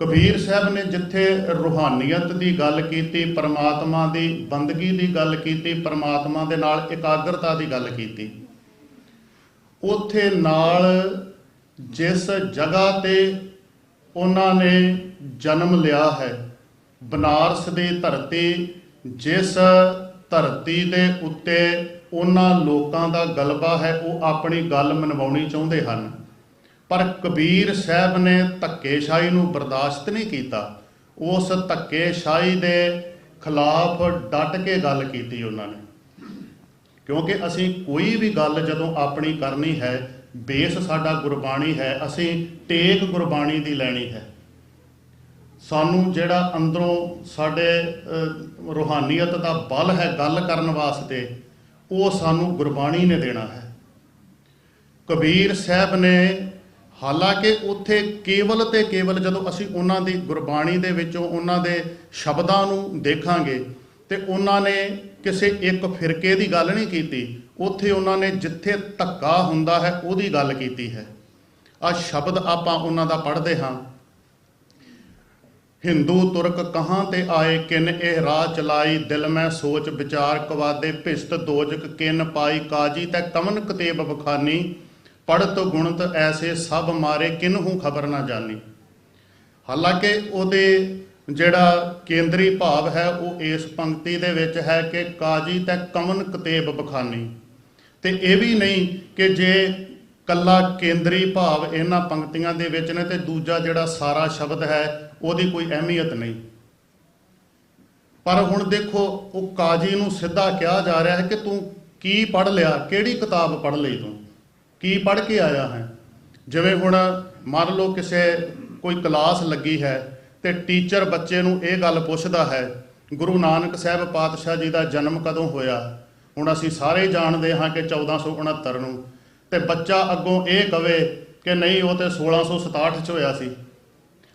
Speaker 3: ਕਬੀਰ ਸਾਹਿਬ ਨੇ ਜਿੱਥੇ ਰੂਹਾਨੀਅਤ ਦੀ ਗੱਲ ਕੀਤੀ, ਪਰਮਾਤਮਾ ਦੀ ਬੰਦਗੀ ਦੀ ਗੱਲ ਕੀਤੀ, ਪਰਮਾਤਮਾ ਦੇ ਨਾਲ ਇਕਾਗਰਤਾ ਦੀ ਗੱਲ ਕੀਤੀ, ਉੱਥੇ ਨਾਲ ਜਿਸ ਜਗ੍ਹਾ ਤੇ ਉਹਨਾਂ ਨੇ ਜਨਮ ਲਿਆ ਹੈ, ਬਨਾਰਸ ਦੀ ਧਰਤੀ, ਜਿਸ ਧਰਤੀ ਦੇ ਉੱਤੇ ਉਹਨਾਂ ਲੋਕਾਂ ਦਾ ਗਲਬਾ ਹੈ, ਉਹ ਆਪਣੀ ਗੱਲ ਮਨਵਾਉਣੀ ਚਾਹੁੰਦੇ ਹਨ। ਪਰ ਕਬੀਰ ਸਾਹਿਬ ਨੇ ਧੱਕੇਸ਼ਾਹੀ ਨੂੰ ਬਰਦਾਸ਼ਤ ਨਹੀਂ ਕੀਤਾ। ਉਸ ਧੱਕੇਸ਼ਾਹੀ ਦੇ ਖਿਲਾਫ ਡਟ ਕੇ ਗੱਲ ਕੀਤੀ ਉਹਨਾਂ ਨੇ। ਕਿਉਂਕਿ ਅਸੀਂ ਕੋਈ ਵੀ ਗੱਲ ਜਦੋਂ ਆਪਣੀ ਕਰਨੀ ਹੈ, ਬੇਸ ਸਾਡਾ ਗੁਰਬਾਣੀ ਹੈ, ਅਸੀਂ ਟੇਕ ਗੁਰਬਾਣੀ ਦੀ ਲੈਣੀ ਹੈ। ਸਾਨੂੰ ਜਿਹੜਾ ਅੰਦਰੋਂ ਸਾਡੇ ਰੂਹਾਨੀਅਤ ਦਾ ਬਲ ਹੈ ਗੱਲ ਕਰਨ ਵਾਸਤੇ, ਉਹ ਸਾਨੂੰ ਗੁਰਬਾਣੀ ਨੇ ਦੇਣਾ ਹੈ। ਕਬੀਰ ਸਾਹਿਬ ਨੇ ਹਾਲਾਂਕਿ ਉੱਥੇ ਕੇਵਲ ਤੇ ਕੇਵਲ ਜਦੋਂ ਅਸੀਂ ਉਹਨਾਂ ਦੀ ਗੁਰਬਾਣੀ ਦੇ ਵਿੱਚੋਂ ਉਹਨਾਂ ਦੇ ਸ਼ਬਦਾਂ ਨੂੰ ਦੇਖਾਂਗੇ ਤੇ ਉਹਨਾਂ ਨੇ ਕਿਸੇ ਇੱਕ ਫਿਰਕੇ ਦੀ ਗੱਲ ਨਹੀਂ ਕੀਤੀ, ਉੱਥੇ ਉਹਨਾਂ ਨੇ ਜਿੱਥੇ ਧੱਕਾ ਹੁੰਦਾ ਹੈ ਉਹਦੀ ਗੱਲ ਕੀਤੀ ਹੈ। ਆ ਸ਼ਬਦ ਆਪਾਂ ਉਹਨਾਂ ਦਾ ਪੜ੍ਹਦੇ ਹਾਂ, ਹਿੰਦੂ ਤੁਰਕ ਕਹਾਂ ਤੇ ਆਏ ਕਿਨ ਇਹ ਰਾਹ ਚਲਾਈ, ਦਿਲ ਮੈਂ ਸੋਚ ਵਿਚਾਰ ਕਵਾਦੇ ਭਿਸ਼ਟ ਦੋਜਕ ਕਿਨ ਪਾਈ, ਕਾਜੀ ਤੈ ਕਮਨ ਕਤੇਬ ਬਖਾਨੀ, ਪੜਤ ਗੁਣਤ ਐਸੇ ਸਭ ਮਾਰੇ ਕਿਨਹੂ ਖਬਰ ਨਾ ਜਾਣੀ। ਹਾਲਾਂਕਿ ਉਹਦੇ ਜਿਹੜਾ ਕੇਂਦਰੀ ਭਾਵ ਹੈ ਉਹ ਇਸ ਪੰਕਤੀ ਦੇ ਵਿੱਚ ਹੈ ਕਿ ਕਾਜੀ ਤੈ ਕਮਨ ਕਤੇਬ ਬਖਾਨੀ, ਤੇ ਇਹ ਵੀ ਨਹੀਂ ਕਿ ਜੇ ਕੱਲਾ ਕੇਂਦਰੀ ਭਾਵ ਇਹਨਾਂ ਪੰਕਤੀਆਂ ਦੇ ਵਿੱਚ ਨੇ ਤੇ ਦੂਜਾ ਜਿਹੜਾ ਸਾਰਾ ਸ਼ਬਦ ਹੈ ਉਹਦੀ ਕੋਈ ਅਹਿਮੀਅਤ ਨਹੀਂ। ਪਰ ਹੁਣ ਦੇਖੋ ਉਹ ਕਾਜੀ ਨੂੰ ਸਿੱਧਾ ਕਿਹਾ ਜਾ ਰਿਹਾ ਹੈ ਕਿ ਤੂੰ ਕੀ ਪੜ੍ਹ ਲਿਆ, ਕਿਹੜੀ ਕਿਤਾਬ ਪੜ੍ਹ ਲਈ, ਤੂੰ ਕੀ ਪੜ੍ਹ ਕੇ ਆਇਆ ਹੈ। ਜਿਵੇਂ ਹੁਣ ਮੰਨ ਲਓ ਕਿਸੇ ਕੋਈ ਕਲਾਸ ਲੱਗੀ ਹੈ ਤੇ ਟੀਚਰ ਬੱਚੇ ਨੂੰ ਇਹ ਗੱਲ ਪੁੱਛਦਾ ਹੈ ਗੁਰੂ ਨਾਨਕ ਸਾਹਿਬ ਪਾਤਸ਼ਾਹ ਜੀ ਦਾ ਜਨਮ ਕਦੋਂ ਹੋਇਆ। ਹੁਣ ਅਸੀਂ ਸਾਰੇ ਜਾਣਦੇ ਹਾਂ ਕਿ 1469 ਨੂੰ, ਤੇ ਬੱਚਾ ਅੱਗੋਂ ਇਹ ਕਵੇ ਕਿ ਨਹੀਂ ਉਹ ਤੇ 1667 'ਚ ਹੋਇਆ ਸੀ,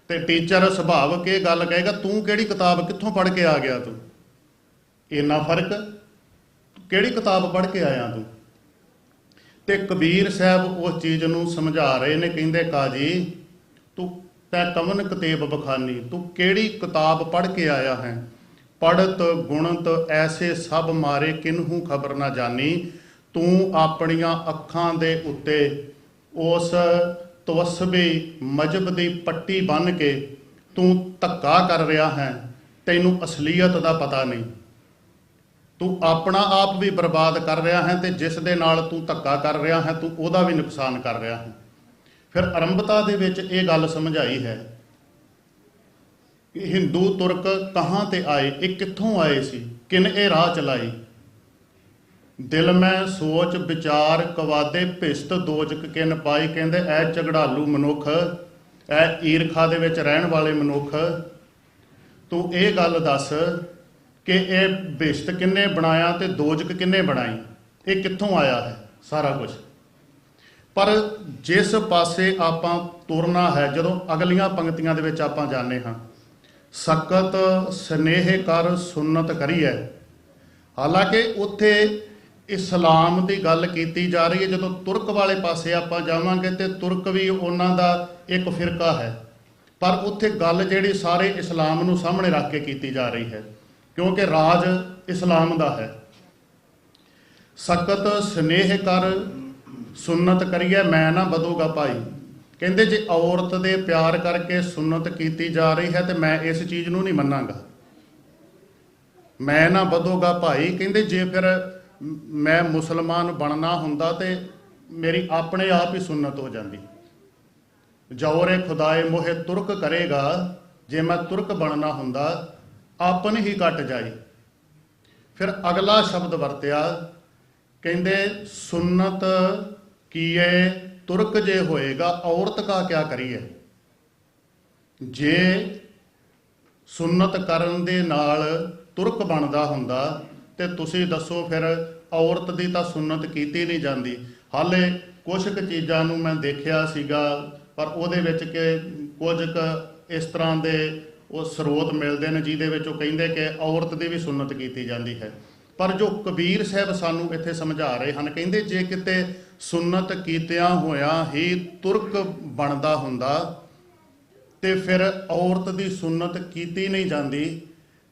Speaker 3: ਤੇ ਟੀਚਰ ਸੁਭਾਵਕ ਇਹ ਗੱਲ ਕਹੇਗਾ ਤੂੰ ਕਿਹੜੀ ਕਿਤਾਬ ਕਿੱਥੋਂ ਪੜ੍ਹ ਕੇ ਆ ਗਿਆ, ਤੂੰ ਇੰਨਾ ਫਰਕ, ਕਿਹੜੀ ਕਿਤਾਬ ਪੜ੍ਹ ਕੇ ਆਇਆ ਤੂੰ। ਤੇ ਕਬੀਰ ਸਾਹਿਬ ਉਸ ਚੀਜ਼ ਨੂੰ ਸਮਝਾ ਰਹੇ ਨੇ, ਕਹਿੰਦੇ ਕਾਜੀ ਤੂੰ ਤੈ ਕਮਨ ਕਤੇਬ ਬਖਾਨੀ, ਤੂੰ ਕਿਹੜੀ ਕਿਤਾਬ ਪੜ੍ਹ ਕੇ ਆਇਆ ਹੈ। ਪੜ੍ਹਤ ਗੁਣਤ ਐਸੇ ਸਭ ਮਾਰੇ ਕਿਨਹੂ ਖਬਰ ਨਾ ਜਾਣੀ, ਤੂੰ ਆਪਣੀਆਂ ਅੱਖਾਂ ਦੇ ਉੱਤੇ ਉਸ ਤਵਸਬੀ ਮਜਬ ਦੀ ਪੱਟੀ ਬੰਨ੍ਹ ਕੇ ਤੂੰ ਧੱਕਾ ਕਰ ਰਿਹਾ ਹੈ, ਤੈਨੂੰ ਅਸਲੀਅਤ ਦਾ ਪਤਾ ਨਹੀਂ, ਤੂੰ ਆਪਣਾ ਆਪ ਵੀ ਬਰਬਾਦ ਕਰ ਰਿਹਾ ਹੈ ਤੇ ਜਿਸ ਦੇ ਨਾਲ ਤੂੰ ਧੱਕਾ ਕਰ ਰਿਹਾ ਹੈ ਤੂੰ ਉਹਦਾ ਵੀ ਨੁਕਸਾਨ ਕਰ ਰਿਹਾ ਹੈ। ਫਿਰ ਆਰੰਭਤਾ ਦੇ ਵਿੱਚ ਇਹ ਗੱਲ ਸਮਝਾਈ ਹੈ ਕਿ ਹਿੰਦੂ ਤੁਰਕ ਕਹਾਂ ਤੇ ਆਏ, ਇਹ ਕਿੱਥੋਂ ਆਏ ਸੀ, ਕਿਨ ਇਹ ਰਾਹ ਚਲਾਈ, ਦਿਲ ਮੈਂ ਸੋਚ ਵਿਚਾਰ ਕਵਾਦੇ ਭਿਸ਼ਟ ਦੋਜਕ ਕਿਨ ਪਾਈ। ਕਹਿੰਦੇ ਐ ਝਗੜਾਲੂ ਮਨੁੱਖ, ਐ ਈਰਖਾ ਦੇ ਵਿੱਚ ਰਹਿਣ ਵਾਲੇ ਮਨੁੱਖ, ਤੂੰ ਇਹ ਗੱਲ ਦੱਸ ਕਿ ਇਹ ਭਿਸ਼ਟ ਕਿੰਨੇ ਬਣਾਇਆ ਤੇ ਦੋਜਕ ਕਿੰਨੇ ਬਣਾਈ, ਇਹ ਕਿੱਥੋਂ ਆਇਆ ਹੈ ਸਾਰਾ ਕੁਝ। ਪਰ ਜਿਸ ਪਾਸੇ ਆਪਾਂ ਤੁਰਨਾ ਹੈ, ਜਦੋਂ ਅਗਲੀਆਂ ਪੰਕਤੀਆਂ ਦੇ ਵਿੱਚ ਆਪਾਂ ਜਾਂਦੇ ਹਾਂ, ਸਕਤ ਸਨੇਹ ਕਰ ਸੁਨਤ ਕਰੀਐ, ਹਾਲਾਂਕਿ ਉੱਥੇ ਇਸਲਾਮ ਦੀ ਗੱਲ ਕੀਤੀ ਜਾ ਰਹੀ ਹੈ। ਜਦੋਂ ਤੁਰਕ ਵਾਲੇ ਪਾਸੇ ਆਪਾਂ ਜਾਵਾਂਗੇ ਤੇ ਤੁਰਕ ਵੀ ਉਹਨਾਂ ਦਾ ਇੱਕ ਫਿਰਕਾ ਹੈ, ਪਰ ਉੱਥੇ ਗੱਲ ਜਿਹੜੀ ਸਾਰੇ ਇਸਲਾਮ ਨੂੰ ਸਾਹਮਣੇ ਰੱਖ ਕੇ ਕੀਤੀ ਜਾ ਰਹੀ ਹੈ, ਕਿਉਂਕਿ ਰਾਜ ਇਸਲਾਮ ਦਾ ਹੈ। ਸਕਤ ਸਨੇਹ ਕਰ ਸੁਨਤ ਕਰੀਏ ਮੈਂ ਨਾ ਵਧੂਗਾ ਭਾਈ। ਕਹਿੰਦੇ ਜੇ ਔਰਤ ਦੇ ਪਿਆਰ ਕਰਕੇ ਸੁਨਤ ਕੀਤੀ ਜਾ ਰਹੀ ਹੈ ਤੇ ਮੈਂ ਇਸ ਚੀਜ਼ ਨੂੰ ਨਹੀਂ ਮੰਨਾਂਗਾ, ਮੈਂ ਨਾ ਵਧੂਗਾ ਭਾਈ। ਕਹਿੰਦੇ ਜੇ ਫਿਰ ਮੈਂ ਮੁਸਲਮਾਨ ਬਣਨਾ ਹੁੰਦਾ ਤੇ ਮੇਰੀ ਆਪਣੇ ਆਪ ਹੀ ਸੁਨਤ ਹੋ ਜਾਂਦੀ। ਜੌਰੇ ਖੁਦਾਏ ਮੋਹੇ ਤੁਰਕ ਕਰੇਗਾ, ਜੇ ਮੈਂ ਤੁਰਕ ਬਣਨਾ ਹੁੰਦਾ ਆਪਨ ਹੀ ਕੱਟ ਜਾਈ। ਫਿਰ ਅਗਲਾ ਸ਼ਬਦ ਵਰਤਿਆ, ਕਹਿੰਦੇ ਸੁਨਤ ਕੀਏ ਤੁਰਕ ਜੇ ਹੋਏਗਾ ਔਰਤ ਕਾ ਕਿਆ ਕਰੀਏ। ਜੇ ਸੁਨਤ ਕਰਨ ਦੇ ਨਾਲ ਤੁਰਕ ਬਣਦਾ ਹੁੰਦਾ ਤੇ ਤੁਸੀਂ ਦੱਸੋ ਫਿਰ ਔਰਤ ਦੀ ਤਾਂ ਸੁਨਤ ਕੀਤੀ ਨਹੀਂ ਜਾਂਦੀ। ਹਾਲੇ ਕੁਝ ਕੁ ਚੀਜ਼ਾਂ ਨੂੰ ਮੈਂ ਦੇਖਿਆ ਸੀਗਾ, ਪਰ ਉਹਦੇ ਵਿੱਚ ਕਿ ਕੁਝ ਕੁ ਇਸ ਤਰ੍ਹਾਂ ਦੇ ਉਹ ਸਰੋਤ ਮਿਲਦੇ ਨੇ ਜਿਹਦੇ ਵਿੱਚ ਉਹ ਕਹਿੰਦੇ ਕਿ ਔਰਤ ਦੀ ਵੀ ਸੁਨਤ ਕੀਤੀ ਜਾਂਦੀ ਹੈ। ਪਰ ਜੋ ਕਬੀਰ ਸਾਹਿਬ ਸਾਨੂੰ ਇੱਥੇ ਸਮਝਾ ਰਹੇ ਹਨ, ਕਹਿੰਦੇ ਜੇ ਕਿਤੇ ਸੁਨਤ ਕੀਤਿਆਂ ਹੋਇਆਂ ਹੀ ਤੁਰਕ ਬਣਦਾ ਹੁੰਦਾ ਤੇ ਫਿਰ ਔਰਤ ਦੀ ਸੁਨਤ ਕੀਤੀ ਨਹੀਂ ਜਾਂਦੀ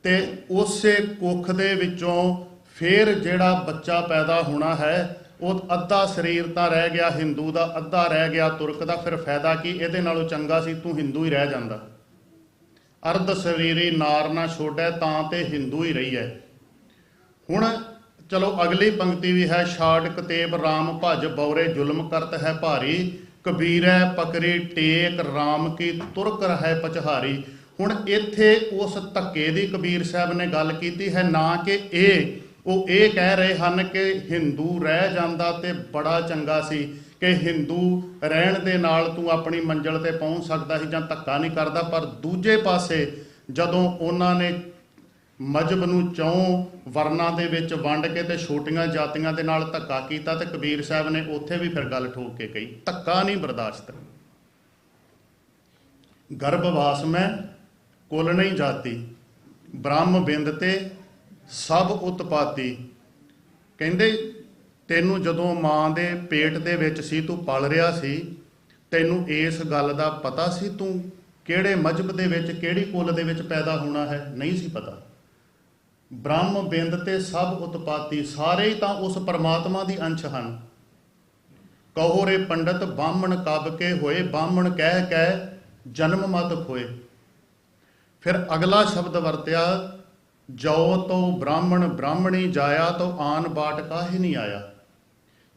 Speaker 3: ਤੇ ਉਸੇ ਕੁੱਖ ਦੇ ਵਿੱਚੋਂ ਫਿਰ ਜਿਹੜਾ ਬੱਚਾ ਪੈਦਾ ਹੋਣਾ ਹੈ ਉਹ ਅੱਧਾ ਸਰੀਰ ਤਾਂ ਰਹਿ ਗਿਆ ਹਿੰਦੂ ਦਾ, ਅੱਧਾ ਰਹਿ ਗਿਆ ਤੁਰਕ ਦਾ। ਫਿਰ ਫਾਇਦਾ ਕੀ, ਇਹਦੇ ਨਾਲੋਂ ਚੰਗਾ ਸੀ ਤੂੰ ਹਿੰਦੂ ਹੀ ਰਹਿ ਜਾਂਦਾ। ਅਰਧ ਸਰੀਰੀ ਨਾਰ ਨਾ ਛੋੜੈ ਤਾਂ ਤੇ ਹਿੰਦੂ ਹੀ ਰਹੀ ਹੈ। ਹੁਣ ਚਲੋ ਅਗਲੀ ਪੰਕਤੀ ਵੀ ਹੈ, ਛਾੜ ਕਤੇਬ ਰਾਮ ਭਜ ਬੌਰੇ ਜ਼ੁਲਮ ਕਰਤ ਹੈ ਭਾਰੀ, ਕਬੀਰੈ ਪਕੜੀ ਟੇਕ ਰਾਮ ਕੀ ਤੁਰਕ ਰਹਿ ਪਚਹਾਰੀ। ਹੁਣ ਇੱਥੇ ਉਸ ਧੱਕੇ ਦੀ ਕਬੀਰ ਸਾਹਿਬ ਨੇ ਗੱਲ ਕੀਤੀ ਹੈ, ਨਾ ਕਿ ਉਹ ਇਹ ਕਹਿ ਰਹੇ ਹਨ ਕਿ ਹਿੰਦੂ ਰਹਿ ਜਾਂਦਾ ਤੇ ਬੜਾ ਚੰਗਾ ਸੀ, ਕਿ ਹਿੰਦੂ ਰਹਿਣ ਦੇ ਨਾਲ ਤੂੰ ਆਪਣੀ ਮੰਜ਼ਿਲ ਤੇ ਪਹੁੰਚ ਸਕਦਾ ਸੀ ਜਾਂ ਧੱਕਾ ਨਹੀਂ ਕਰਦਾ। ਪਰ ਦੂਜੇ ਪਾਸੇ ਜਦੋਂ ਉਹਨਾਂ ਨੇ ਮਜ਼ਹਬ ਨੂੰ ਚੌਂ ਵਰਨਾਂ ਦੇ ਵਿੱਚ ਵੰਡ ਕੇ ਤੇ ਛੋਟੀਆਂ ਜਾਤੀਆਂ ਦੇ ਨਾਲ ਧੱਕਾ ਕੀਤਾ ਤੇ ਕਬੀਰ ਸਾਹਿਬ ਨੇ ਉੱਥੇ ਵੀ ਫਿਰ ਗੱਲ ਠੋਕ ਕੇ ਕਹੀ, ਧੱਕਾ ਨਹੀਂ ਬਰਦਾਸ਼ਤ। ਗਰਭਵਾਸ ਮੈਂ ਕੁਲ ਨਹੀਂ ਜਾਤੀ, ਬ੍ਰਹਮ ਬਿੰਦ ਤੇ ਸਭ ਉਤਪਾਤੀ। ਕਹਿੰਦੇ ਤੈਨੂੰ ਜਦੋਂ ਮਾਂ ਦੇ ਪੇਟ ਦੇ ਵਿੱਚ ਸੀ, ਤੂੰ ਪਲ ਰਿਹਾ ਸੀ, ਤੈਨੂੰ ਇਸ ਗੱਲ ਦਾ ਪਤਾ ਸੀ ਤੂੰ ਕਿਹੜੇ ਮਜ਼ਹਬ ਦੇ ਵਿੱਚ, ਕਿਹੜੀ ਕੁਲ ਦੇ ਵਿੱਚ ਪੈਦਾ ਹੋਣਾ ਹੈ? ਨਹੀਂ ਸੀ ਪਤਾ। ਬ੍ਰਹਮ ਬਿੰਦ ਤੇ ਸਭ ਉਤਪਾਤੀ, ਸਾਰੇ ਹੀ ਤਾਂ ਉਸ ਪਰਮਾਤਮਾ ਦੀ ਅੰਸ਼ ਹਨ। ਕਹੋ ਰੇ ਪੰਡਤ ਬਾਹਮਣ ਕਬ ਕੇ ਹੋਏ, ਬਾਹਮਣ ਕਹਿ ਕਹਿ ਜਨਮ ਮਤ ਖੋਏ। ਫਿਰ ਅਗਲਾ ਸ਼ਬਦ ਵਰਤਿਆ, ਜੋ ਤੋ ਬ੍ਰਾਹਮਣ ਬ੍ਰਾਹਮਣੀ ਜਾਇਆ, ਤੋ ਆਨ ਬਾਟ ਕਾਹੇ ਨਹੀਂ ਆਇਆ।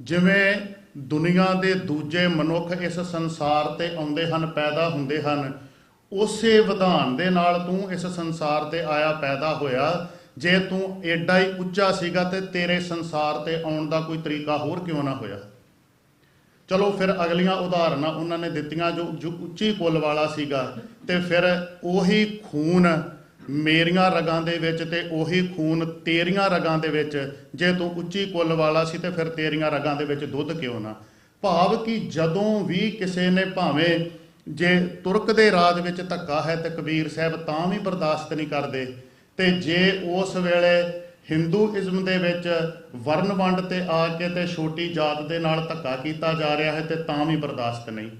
Speaker 3: ਜਿਵੇਂ ਦੁਨੀਆ ਦੇ ਦੂਜੇ ਮਨੁੱਖ ਇਸ ਸੰਸਾਰ ਤੇ ਆਉਂਦੇ ਹਨ, ਪੈਦਾ ਹੁੰਦੇ ਹਨ, ਉਸੇ ਵਿਧਾਨ ਦੇ ਨਾਲ ਤੂੰ ਇਸ ਸੰਸਾਰ ਤੇ ਆਇਆ, ਪੈਦਾ ਹੋਇਆ। ਜੇ ਤੂੰ ਏਡਾ ਹੀ ਉੱਚਾ ਸੀਗਾ ਤੇ ਤੇਰੇ ਸੰਸਾਰ ਤੇ ਆਉਣ ਦਾ ਕੋਈ ਤਰੀਕਾ ਹੋਰ ਕਿਉਂ ਨਾ ਹੋਇਆ। ਚਲੋ ਫਿਰ ਅਗਲੀਆਂ ਉਦਾਹਰਨਾਂ ਉਹਨਾਂ ਨੇ ਦਿੱਤੀਆਂ, ਜੋ ਉੱਚੀ ਕੁੱਲ ਵਾਲਾ ਸੀਗਾ, ਤੇ ਫਿਰ ਉਹੀ ਖੂਨ ਮੇਰੀਆਂ ਰਗਾਂ ਦੇ ਵਿੱਚ ਤੇ ਉਹੀ ਖੂਨ ਤੇਰੀਆਂ ਰਗਾਂ ਦੇ ਵਿੱਚ। ਜੇ ਤੂੰ ਉੱਚੀ ਕੁੱਲ ਵਾਲਾ ਸੀ ਤੇ ਫਿਰ ਤੇਰੀਆਂ ਰਗਾਂ ਦੇ ਵਿੱਚ ਦੁੱਧ ਕਿਉਂ ਨਾ। ਭਾਵ ਕਿ ਜਦੋਂ ਵੀ ਕਿਸੇ ਨੇ, ਭਾਵੇਂ ਜੇ ਤੁਰਕ ਦੇ ਰਾਜ ਵਿੱਚ ਧੱਕਾ ਹੈ ਤੇ ਕਬੀਰ ਸਾਹਿਬ ਤਾਂ ਵੀ ਬਰਦਾਸ਼ਤ ਨਹੀਂ ਕਰਦੇ, ਤੇ ਜੇ ਉਸ ਵੇਲੇ ਹਿੰਦੂਇਜ਼ਮ ਦੇ ਵਿੱਚ ਵਰਨ ਵੰਡ ਤੇ ਆ ਕੇ ਤੇ ਛੋਟੀ ਜਾਤ ਦੇ ਨਾਲ ਧੱਕਾ ਕੀਤਾ ਜਾ ਰਿਹਾ ਹੈ ਤੇ ਤਾਂ ਵੀ ਬਰਦਾਸ਼ਤ ਨਹੀਂ।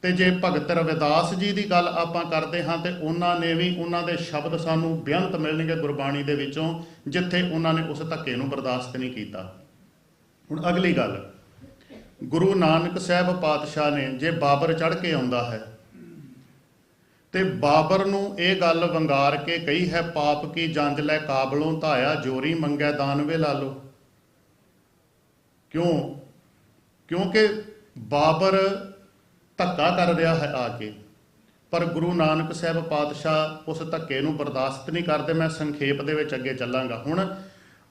Speaker 3: ਤੇ ਜੇ ਭਗਤ ਰਵਿਦਾਸ ਜੀ ਦੀ ਗੱਲ ਆਪਾਂ ਕਰਦੇ ਹਾਂ ਤੇ ਉਹਨਾਂ ਨੇ ਵੀ, ਉਹਨਾਂ ਦੇ ਸ਼ਬਦ ਸਾਨੂੰ ਬੇਅੰਤ ਮਿਲਣਗੇ ਗੁਰਬਾਣੀ ਦੇ ਵਿੱਚੋਂ, ਜਿੱਥੇ ਉਹਨਾਂ ਨੇ ਉਸ ਧੱਕੇ ਨੂੰ ਬਰਦਾਸ਼ਤ ਨਹੀਂ ਕੀਤਾ। ਹੁਣ ਅਗਲੀ ਗੱਲ, ਗੁਰੂ ਨਾਨਕ ਸਾਹਿਬ ਪਾਤਸ਼ਾਹ ਨੇ ਜੇ ਬਾਬਰ ਚੜ੍ਹ ਕੇ ਆਉਂਦਾ ਹੈ ਤੇ ਬਾਬਰ ਨੂੰ ਇਹ ਗੱਲ ਵੰਗਾਰ ਕੇ ਕਹੀ ਹੈ, ਪਾਪ ਕੀ ਜੰਜ ਲੈ ਕਾਬਲੋਂ ਧਾਇਆ, ਜੋਰੀ ਮੰਗੈ ਦਾਨਵੇ ਲਾਲੋ। ਕਿਉਂ? ਕਿਉਂਕਿ ਬਾਬਰ ਧੱਕਾ ਕਰ ਰਿਹਾ ਹੈ ਆ ਕੇ, ਪਰ ਗੁਰੂ ਨਾਨਕ ਸਾਹਿਬ ਪਾਤਸ਼ਾਹ ਉਸ ਧੱਕੇ ਨੂੰ ਬਰਦਾਸ਼ਤ ਨਹੀਂ ਕਰਦੇ। ਮੈਂ ਸੰਖੇਪ ਦੇ ਵਿੱਚ ਅੱਗੇ ਚੱਲਾਂਗਾ। ਹੁਣ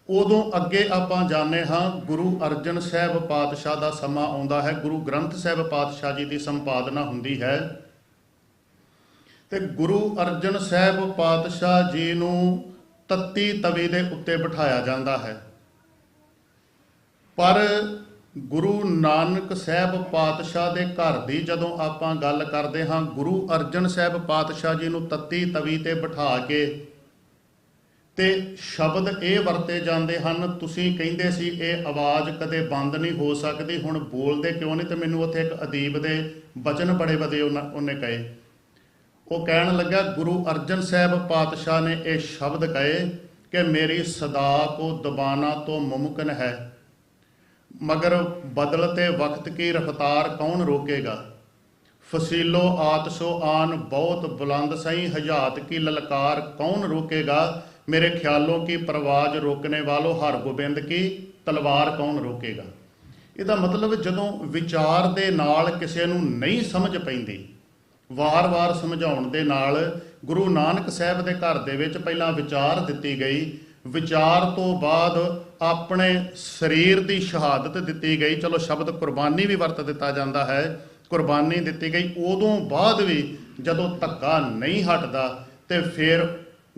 Speaker 3: ਉਦੋਂ ਅੱਗੇ ਆਪਾਂ ਜਾਣਦੇ ਹਾਂ, ਗੁਰੂ ਅਰਜਨ ਸਾਹਿਬ ਪਾਤਸ਼ਾਹ ਦਾ ਸਮਾਂ ਆਉਂਦਾ ਹੈ, ਗੁਰੂ ਗ੍ਰੰਥ ਸਾਹਿਬ ਪਾਤਸ਼ਾਹ ਜੀ ਦੀ ਸੰਪਾਦਨਾ ਹੁੰਦੀ ਹੈ, ਤੇ ਗੁਰੂ ਅਰਜਨ ਸਾਹਿਬ ਪਾਤਸ਼ਾਹ ਜੀ ਨੂੰ ਤੱਤੀ ਤਵੀ ਦੇ ਉੱਤੇ ਬਿਠਾਇਆ ਜਾਂਦਾ ਹੈ। ਪਰ ਗੁਰੂ ਨਾਨਕ ਸਾਹਿਬ ਪਾਤਸ਼ਾਹ ਦੇ ਘਰ ਦੀ ਜਦੋਂ ਆਪਾਂ ਗੱਲ ਕਰਦੇ ਹਾਂ, ਗੁਰੂ ਅਰਜਨ ਸਾਹਿਬ ਪਾਤਸ਼ਾਹ ਜੀ ਨੂੰ ਤੱਤੀ ਤਵੀ ਤੇ ਬਿਠਾ ਕੇ ਤੇ ਸ਼ਬਦ ਇਹ ਵਰਤੇ ਜਾਂਦੇ ਹਨ, ਤੁਸੀਂ ਕਹਿੰਦੇ ਸੀ ਇਹ ਆਵਾਜ਼ ਕਦੇ ਬੰਦ ਨਹੀਂ ਹੋ ਸਕਦੀ, ਹੁਣ ਬੋਲਦੇ ਕਿਉਂ ਨਹੀਂ? ਤੇ ਮੈਨੂੰ ਉੱਥੇ ਇੱਕ ਅਦੀਬ ਦੇ ਬਚਨ ਬੜੇ ਵਧੇ ਉਹਨੇ ਕਹੇ। ਉਹ ਕਹਿਣ ਲੱਗਾ, ਗੁਰੂ ਅਰਜਨ ਸਾਹਿਬ ਪਾਤਸ਼ਾਹ ਨੇ ਇਹ ਸ਼ਬਦ ਕਹੇ ਕਿ ਮੇਰੀ ਸਦਾ ਕੋ ਦਬਾਨਾ ਤੋਂ ਮੁਮਕਿਨ ਹੈ, ਮਗਰ ਬਦਲਤੇ ਵਕਤ ਕੀ ਰਫਤਾਰ ਕੌਣ ਰੋਕੇਗਾ। ਫਸੀਲੋ ਆਤਸੋ ਆਨ ਬਹੁਤ ਬੁਲੰਦ ਸਹੀ, ਹਜਾਤ ਕੀ ਲਲਕਾਰ ਕੌਣ ਰੋਕੇਗਾ। ਮੇਰੇ ਖਿਆਲੋਂ ਕੀ ਪਰਵਾਜ ਰੋਕਣੇ ਵਾਲੋ, ਹਰ ਗੋਬਿੰਦ ਕੀ ਤਲਵਾਰ ਕੌਣ ਰੋਕੇਗਾ। ਇਹਦਾ ਮਤਲਬ ਜਦੋਂ ਵਿਚਾਰ ਦੇ ਨਾਲ ਕਿਸੇ ਨੂੰ ਨਹੀਂ ਸਮਝ ਪੈਂਦੀ, ਵਾਰ-ਵਾਰ ਸਮਝਾਉਣ ਦੇ ਨਾਲ ਗੁਰੂ ਨਾਨਕ ਸਾਹਿਬ ਦੇ ਘਰ ਦੇ ਵਿੱਚ ਪਹਿਲਾਂ ਵਿਚਾਰ ਦਿੱਤੀ ਗਈ, ਵਿਚਾਰ ਤੋਂ ਬਾਅਦ ਆਪਣੇ ਸਰੀਰ ਦੀ ਸ਼ਹਾਦਤ ਦਿੱਤੀ ਗਈ। ਚਲੋ ਸ਼ਬਦ ਕੁਰਬਾਨੀ ਵੀ ਵਰਤ ਦਿੱਤਾ ਜਾਂਦਾ ਹੈ, ਕੁਰਬਾਨੀ ਦਿੱਤੀ ਗਈ। ਉਦੋਂ ਬਾਅਦ ਵੀ ਜਦੋਂ ਧੱਕਾ ਨਹੀਂ ਹਟਦਾ ਤੇ ਫਿਰ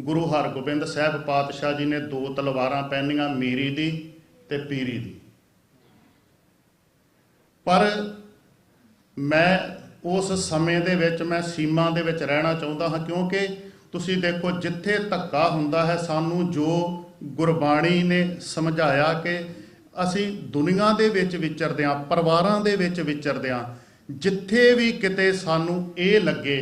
Speaker 3: ਗੁਰੂ ਹਰਗੋਬਿੰਦ ਸਾਹਿਬ ਪਾਤਸ਼ਾਹ ਜੀ ਨੇ ਦੋ ਤਲਵਾਰਾਂ ਪਹਿਨੀਆਂ, ਮੀਰੀ ਦੀ ਤੇ ਪੀਰੀ ਦੀ। ਪਰ ਮੈਂ ਉਸ ਸਮੇਂ ਦੇ ਵਿੱਚ, ਮੈਂ ਸੀਮਾ ਦੇ ਵਿੱਚ ਰਹਿਣਾ ਚਾਹੁੰਦਾ ਹਾਂ, ਕਿਉਂਕਿ ਤੁਸੀਂ ਦੇਖੋ ਜਿੱਥੇ ਧੱਕਾ ਹੁੰਦਾ ਹੈ, ਸਾਨੂੰ ਜੋ ਗੁਰਬਾਣੀ ਨੇ ਸਮਝਾਇਆ ਕਿ ਅਸੀਂ ਦੁਨੀਆ ਦੇ ਵਿੱਚ ਵਿਚਰਦੇ ਹਾਂ, ਪਰਿਵਾਰਾਂ ਦੇ ਵਿੱਚ ਵਿਚਰਦੇ ਹਾਂ, ਜਿੱਥੇ ਵੀ ਕਿਤੇ ਸਾਨੂੰ ਇਹ ਲੱਗੇ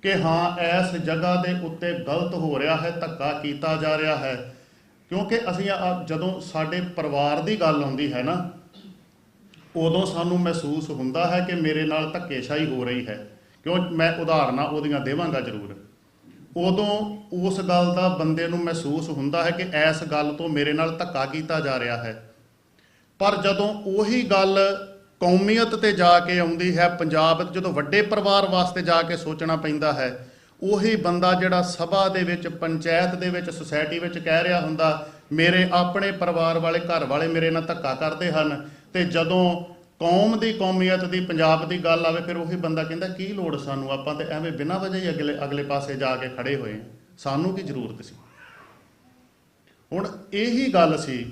Speaker 3: ਕਿ ਹਾਂ ਇਸ ਜਗ੍ਹਾ ਦੇ ਉੱਤੇ ਗਲਤ ਹੋ ਰਿਹਾ ਹੈ, ਧੱਕਾ ਕੀਤਾ ਜਾ ਰਿਹਾ ਹੈ, ਕਿਉਂਕਿ ਅਸੀਂ ਜਦੋਂ ਸਾਡੇ ਪਰਿਵਾਰ ਦੀ ਗੱਲ ਆਉਂਦੀ ਹੈ ਨਾ, ਉਦੋਂ ਸਾਨੂੰ ਮਹਿਸੂਸ ਹੁੰਦਾ ਹੈ ਕਿ ਮੇਰੇ ਨਾਲ ਧੱਕੇਸ਼ਾਹੀ ਹੋ ਰਹੀ ਹੈ। ਕਿਉਂ? ਮੈਂ ਉਦਾਹਰਨਾਂ ਉਹਦੀਆਂ ਦੇਵਾਂਗਾ ਜ਼ਰੂਰ। ਉਦੋਂ ਉਸ ਗੱਲ ਦਾ ਬੰਦੇ ਨੂੰ ਮਹਿਸੂਸ ਹੁੰਦਾ ਹੈ ਕਿ ਇਸ ਗੱਲ ਤੋਂ ਮੇਰੇ ਨਾਲ ਧੱਕਾ ਕੀਤਾ ਜਾ ਰਿਹਾ ਹੈ। ਪਰ ਜਦੋਂ ਉਹੀ ਗੱਲ ਕੌਮੀਅਤ ਤੇ ਜਾ ਕੇ ਆਉਂਦੀ ਹੈ, ਪੰਜਾਬ ਜਦੋਂ ਵੱਡੇ ਪਰਿਵਾਰ ਵਾਸਤੇ ਜਾ ਕੇ ਸੋਚਣਾ ਪੈਂਦਾ ਹੈ, ਉਹੀ ਬੰਦਾ ਜਿਹੜਾ ਸਭਾ ਦੇ ਵਿੱਚ, ਪੰਚਾਇਤ ਦੇ ਵਿੱਚ, ਸੁਸਾਇਟੀ ਵਿੱਚ ਕਹਿ ਰਿਹਾ ਹੁੰਦਾ ਮੇਰੇ ਆਪਣੇ ਪਰਿਵਾਰ ਵਾਲੇ, ਘਰ ਵਾਲੇ ਮੇਰੇ ਨਾਲ ਧੱਕਾ ਕਰਦੇ ਹਨ, ਤੇ ਜਦੋਂ ਕੌਮ ਦੀ, ਕੌਮੀਅਤ ਦੀ, ਪੰਜਾਬ ਦੀ ਗੱਲ ਆਵੇ, ਫਿਰ ਉਹੀ ਬੰਦਾ ਕਹਿੰਦਾ ਕੀ ਲੋੜ ਸਾਨੂੰ, ਆਪਾਂ ਤੇ ਐਵੇਂ ਬਿਨਾਂ ਵਜ੍ਹਾ ਹੀ ਅਗਲੇ ਪਾਸੇ ਜਾ ਕੇ ਖੜੇ ਹੋਏ, ਸਾਨੂੰ ਕੀ ਜ਼ਰੂਰਤ ਸੀ। ਹੁਣ ਇਹੀ ਗੱਲ ਸੀ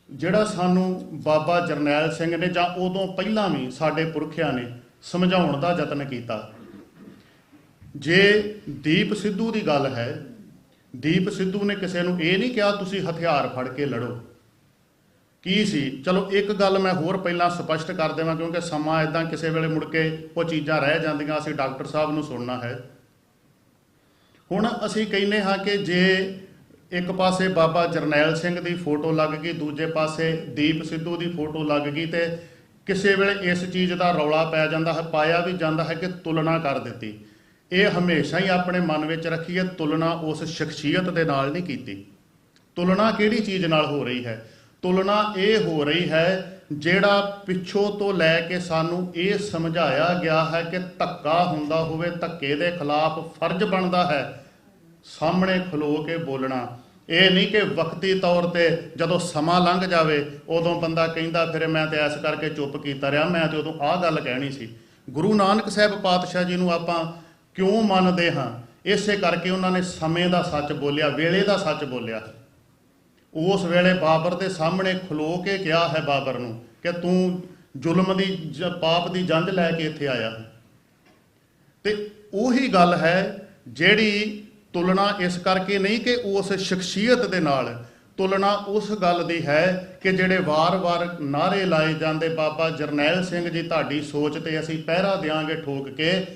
Speaker 3: ਜਿਹੜਾ ਸਾਨੂੰ ਬਾਬਾ ਜਰਨੈਲ ਸਿੰਘ ਨੇ, ਜਾਂ ਉਦੋਂ ਪਹਿਲਾਂ ਵੀ ਸਾਡੇ ਪੁਰਖਿਆਂ ਨੇ ਸਮਝਾਉਣ ਦਾ ਯਤਨ ਕੀਤਾ। ਜੇ ਦੀਪ ਸਿੱਧੂ ਦੀ ਗੱਲ ਹੈ, ਦੀਪ ਸਿੱਧੂ ਨੇ ਕਿਸੇ ਨੂੰ ਇਹ ਨਹੀਂ ਕਿਹਾ ਤੁਸੀਂ ਹਥਿਆਰ ਫੜ ਕੇ ਲੜੋ। ਕੀ ਸੀ? ਚਲੋ ਇੱਕ ਗੱਲ ਮੈਂ ਹੋਰ ਪਹਿਲਾਂ ਸਪਸ਼ਟ ਕਰ ਦੇਵਾਂ, ਕਿਉਂਕਿ ਸਮਾਂ ਇਦਾਂ ਕਿਸੇ ਵੇਲੇ ਮੁੜ ਕੇ ਉਹ ਚੀਜ਼ਾਂ ਰਹਿ ਜਾਂਦੀਆਂ, ਅਸੀਂ ਡਾਕਟਰ ਸਾਹਿਬ ਨੂੰ ਸੁਣਨਾ ਹੈ। ਹੁਣ ਅਸੀਂ ਕਹਿੰਦੇ ਹਾਂ ਕਿ ਜੇ ਇੱਕ ਪਾਸੇ ਬਾਬਾ ਜਰਨੈਲ ਸਿੰਘ ਦੀ ਫੋਟੋ ਲੱਗ ਗਈ, ਦੂਜੇ ਪਾਸੇ ਦੀਪ ਸਿੱਧੂ ਦੀ ਫੋਟੋ ਲੱਗ ਗਈ, ਤੇ ਕਿਸੇ ਵੇਲੇ ਇਸ ਚੀਜ਼ ਦਾ ਰੌਲਾ ਪੈ ਜਾਂਦਾ ਹੈ, ਪਾਇਆ ਵੀ ਜਾਂਦਾ ਹੈ ਕਿ ਤੁਲਨਾ ਕਰ ਦਿੱਤੀ। ਇਹ ਹਮੇਸ਼ਾ ਹੀ ਆਪਣੇ ਮਨ ਵਿੱਚ ਰੱਖੀਏ, ਤੁਲਨਾ ਉਸ ਸ਼ਖਸੀਅਤ ਦੇ ਨਾਲ ਨਹੀਂ ਕੀਤੀ। ਤੁਲਨਾ ਕਿਹੜੀ ਚੀਜ਼ ਨਾਲ ਹੋ ਰਹੀ ਹੈ? ਤੁਲਨਾ ਇਹ ਹੋ ਰਹੀ ਹੈ ਜਿਹੜਾ ਪਿੱਛੋਂ ਤੋਂ ਲੈ ਕੇ ਸਾਨੂੰ ਇਹ ਸਮਝਾਇਆ ਗਿਆ ਹੈ ਕਿ ਧੱਕਾ ਹੁੰਦਾ ਹੋਵੇ, ਧੱਕੇ ਦੇ ਖਿਲਾਫ ਫਰਜ਼ ਬਣਦਾ ਹੈ ਸਾਹਮਣੇ ਖਲੋ ਕੇ ਬੋਲਣਾ। ਇਹ ਨਹੀਂ ਕਿ ਵਕਤੀ ਤੌਰ ਤੇ ਜਦੋਂ ਸਮਾਂ ਲੰਘ ਜਾਵੇ ਉਦੋਂ ਬੰਦਾ ਕਹਿੰਦਾ ਫਿਰ ਮੈਂ ਤੇ ਐਸ ਕਰਕੇ ਚੁੱਪ ਕੀਤਾ ਰਿਹਾ, ਮੈਂ ਤੇ ਉਦੋਂ ਆਹ ਗੱਲ ਕਹਿਣੀ ਸੀ। ਗੁਰੂ ਨਾਨਕ ਸਾਹਿਬ ਪਾਤਸ਼ਾਹ ਜੀ ਨੂੰ ਆਪਾਂ ਕਿਉਂ ਮੰਨਦੇ ਹਾਂ? ਇਸੇ ਕਰਕੇ ਉਹਨਾਂ ਨੇ ਸਮੇਂ ਦਾ ਸੱਚ ਬੋਲਿਆ, ਵੇਲੇ ਦਾ ਸੱਚ ਬੋਲਿਆ। ਉਸ ਵੇਲੇ ਬਾਬਰ ਦੇ ਸਾਹਮਣੇ ਖਲੋ ਕੇ ਕਿਹਾ ਹੈ ਬਾਬਰ ਨੂੰ ਕਿ ਤੂੰ ਜ਼ੁਲਮ ਦੀ ਪਾਪ ਦੀ ਜੰਝ ਲੈ ਕੇ ਇੱਥੇ ਆਇਆ। ਤੇ ਉਹੀ ਗੱਲ ਹੈ ਜਿਹੜੀ ਤੁਲਨਾ ਇਸ ਕਰਕੇ ਨਹੀਂ ਕਿ ਉਸ ਸ਼ਖਸੀਅਤ ਦੇ ਨਾਲ, ਤੁਲਨਾ ਉਸ ਗੱਲ ਦੀ ਹੈ ਕਿ ਜਿਹੜੇ ਵਾਰ-ਵਾਰ ਨਾਅਰੇ ਲਾਏ ਜਾਂਦੇ ਬਾਬਾ ਜਰਨੈਲ ਸਿੰਘ ਜੀ ਤੁਹਾਡੀ ਸੋਚ ਤੇ ਅਸੀਂ ਪਹਿਰਾ ਦਿਆਂਗੇ ਠੋਕ ਕੇ,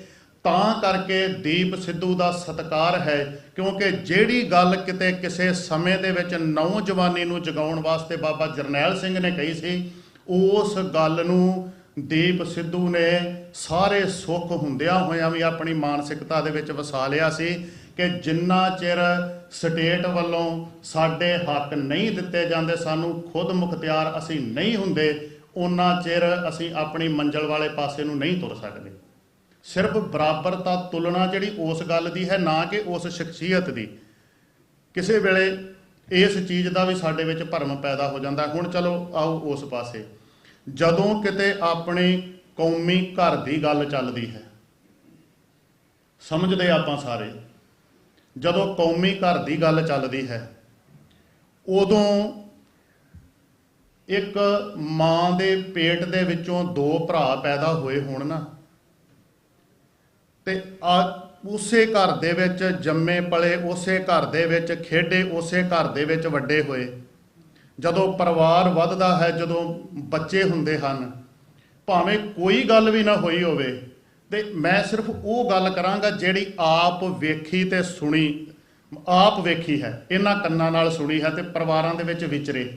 Speaker 3: ਤਾਂ ਕਰਕੇ ਦੀਪ ਸਿੱਧੂ ਦਾ ਸਤਿਕਾਰ ਹੈ। ਕਿਉਂਕਿ ਜਿਹੜੀ ਗੱਲ ਕਿਤੇ ਕਿਸੇ ਸਮੇਂ ਦੇ ਵਿੱਚ ਨੌਜਵਾਨੀ ਨੂੰ ਜਗਾਉਣ ਵਾਸਤੇ ਬਾਬਾ ਜਰਨੈਲ ਸਿੰਘ ਨੇ ਕਹੀ ਸੀ, ਉਸ ਗੱਲ ਨੂੰ ਦੀਪ ਸਿੱਧੂ ਨੇ ਸਾਰੇ ਸੁੱਖ ਹੁੰਦਿਆਂ ਹੋਇਆਂ ਵੀ ਆਪਣੀ ਮਾਨਸਿਕਤਾ ਦੇ ਵਿੱਚ ਵਸਾ ਲਿਆ ਸੀ ਕਿ ਜਿੰਨਾ ਚਿਰ ਸਟੇਟ ਵੱਲੋਂ ਸਾਡੇ ਹੱਕ ਨਹੀਂ ਦਿੱਤੇ ਜਾਂਦੇ, ਸਾਨੂੰ ਖੁਦ ਮੁਖਤਿਆਰ ਅਸੀਂ ਨਹੀਂ ਹੁੰਦੇ, ਉਹਨਾਂ ਚਿਰ ਅਸੀਂ ਆਪਣੀ ਮੰਜ਼ਿਲ ਵਾਲੇ ਪਾਸੇ ਨੂੰ ਨਹੀਂ ਤੁਰ ਸਕਦੇ। ਸਿਰਫ ਬਰਾਬਰਤਾ ਤੁਲਨਾ ਜਿਹੜੀ ਉਸ ਗੱਲ ਦੀ ਹੈ, ਨਾ ਕਿ ਉਸ ਸ਼ਖਸੀਅਤ ਦੀ। ਕਿਸੇ ਵੇਲੇ ਇਸ ਚੀਜ਼ ਦਾ ਵੀ ਸਾਡੇ ਵਿੱਚ ਭਰਮ ਪੈਦਾ ਹੋ ਜਾਂਦਾ। ਹੁਣ ਚਲੋ ਆਓ ਉਸ ਪਾਸੇ, ਜਦੋਂ ਕਿਤੇ ਆਪਣੀ ਕੌਮੀ ਘਰ ਦੀ ਗੱਲ ਚੱਲਦੀ ਹੈ, ਸਮਝਦੇ ਆਪਾਂ ਸਾਰੇ, ਜਦੋਂ ਕੌਮੀ ਘਰ ਦੀ ਗੱਲ ਚੱਲਦੀ ਹੈ ਉਦੋਂ ਇੱਕ ਮਾਂ ਦੇ ਪੇਟ ਦੇ ਵਿੱਚੋਂ ਦੋ ਭਰਾ ਪੈਦਾ ਹੋਏ ਹੋਣ ਨਾ, ਤੇ ਉਸੇ ਘਰ ਦੇ ਵਿੱਚ ਜੰਮੇ ਪਲੇ, ਉਸੇ ਘਰ ਦੇ ਵਿੱਚ ਖੇਡੇ, ਉਸੇ ਘਰ ਦੇ ਵਿੱਚ ਵੱਡੇ ਹੋਏ, ਜਦੋਂ ਪਰਿਵਾਰ ਵੱਧਦਾ ਹੈ, ਜਦੋਂ ਬੱਚੇ ਹੁੰਦੇ ਹਨ, ਭਾਵੇਂ ਕੋਈ ਗੱਲ ਵੀ ਨਾ ਹੋਈ ਹੋਵੇ, ਤੇ ਮੈਂ ਸਿਰਫ ਉਹ ਗੱਲ ਕਰਾਂਗਾ ਜਿਹੜੀ ਆਪ ਵੇਖੀ ਤੇ ਸੁਣੀ, ਆਪ ਵੇਖੀ ਹੈ, ਇਹਨਾਂ ਕੰਨਾਂ ਨਾਲ ਸੁਣੀ ਹੈ ਤੇ ਪਰਿਵਾਰਾਂ ਦੇ ਵਿੱਚ ਵਿਚਰੇ।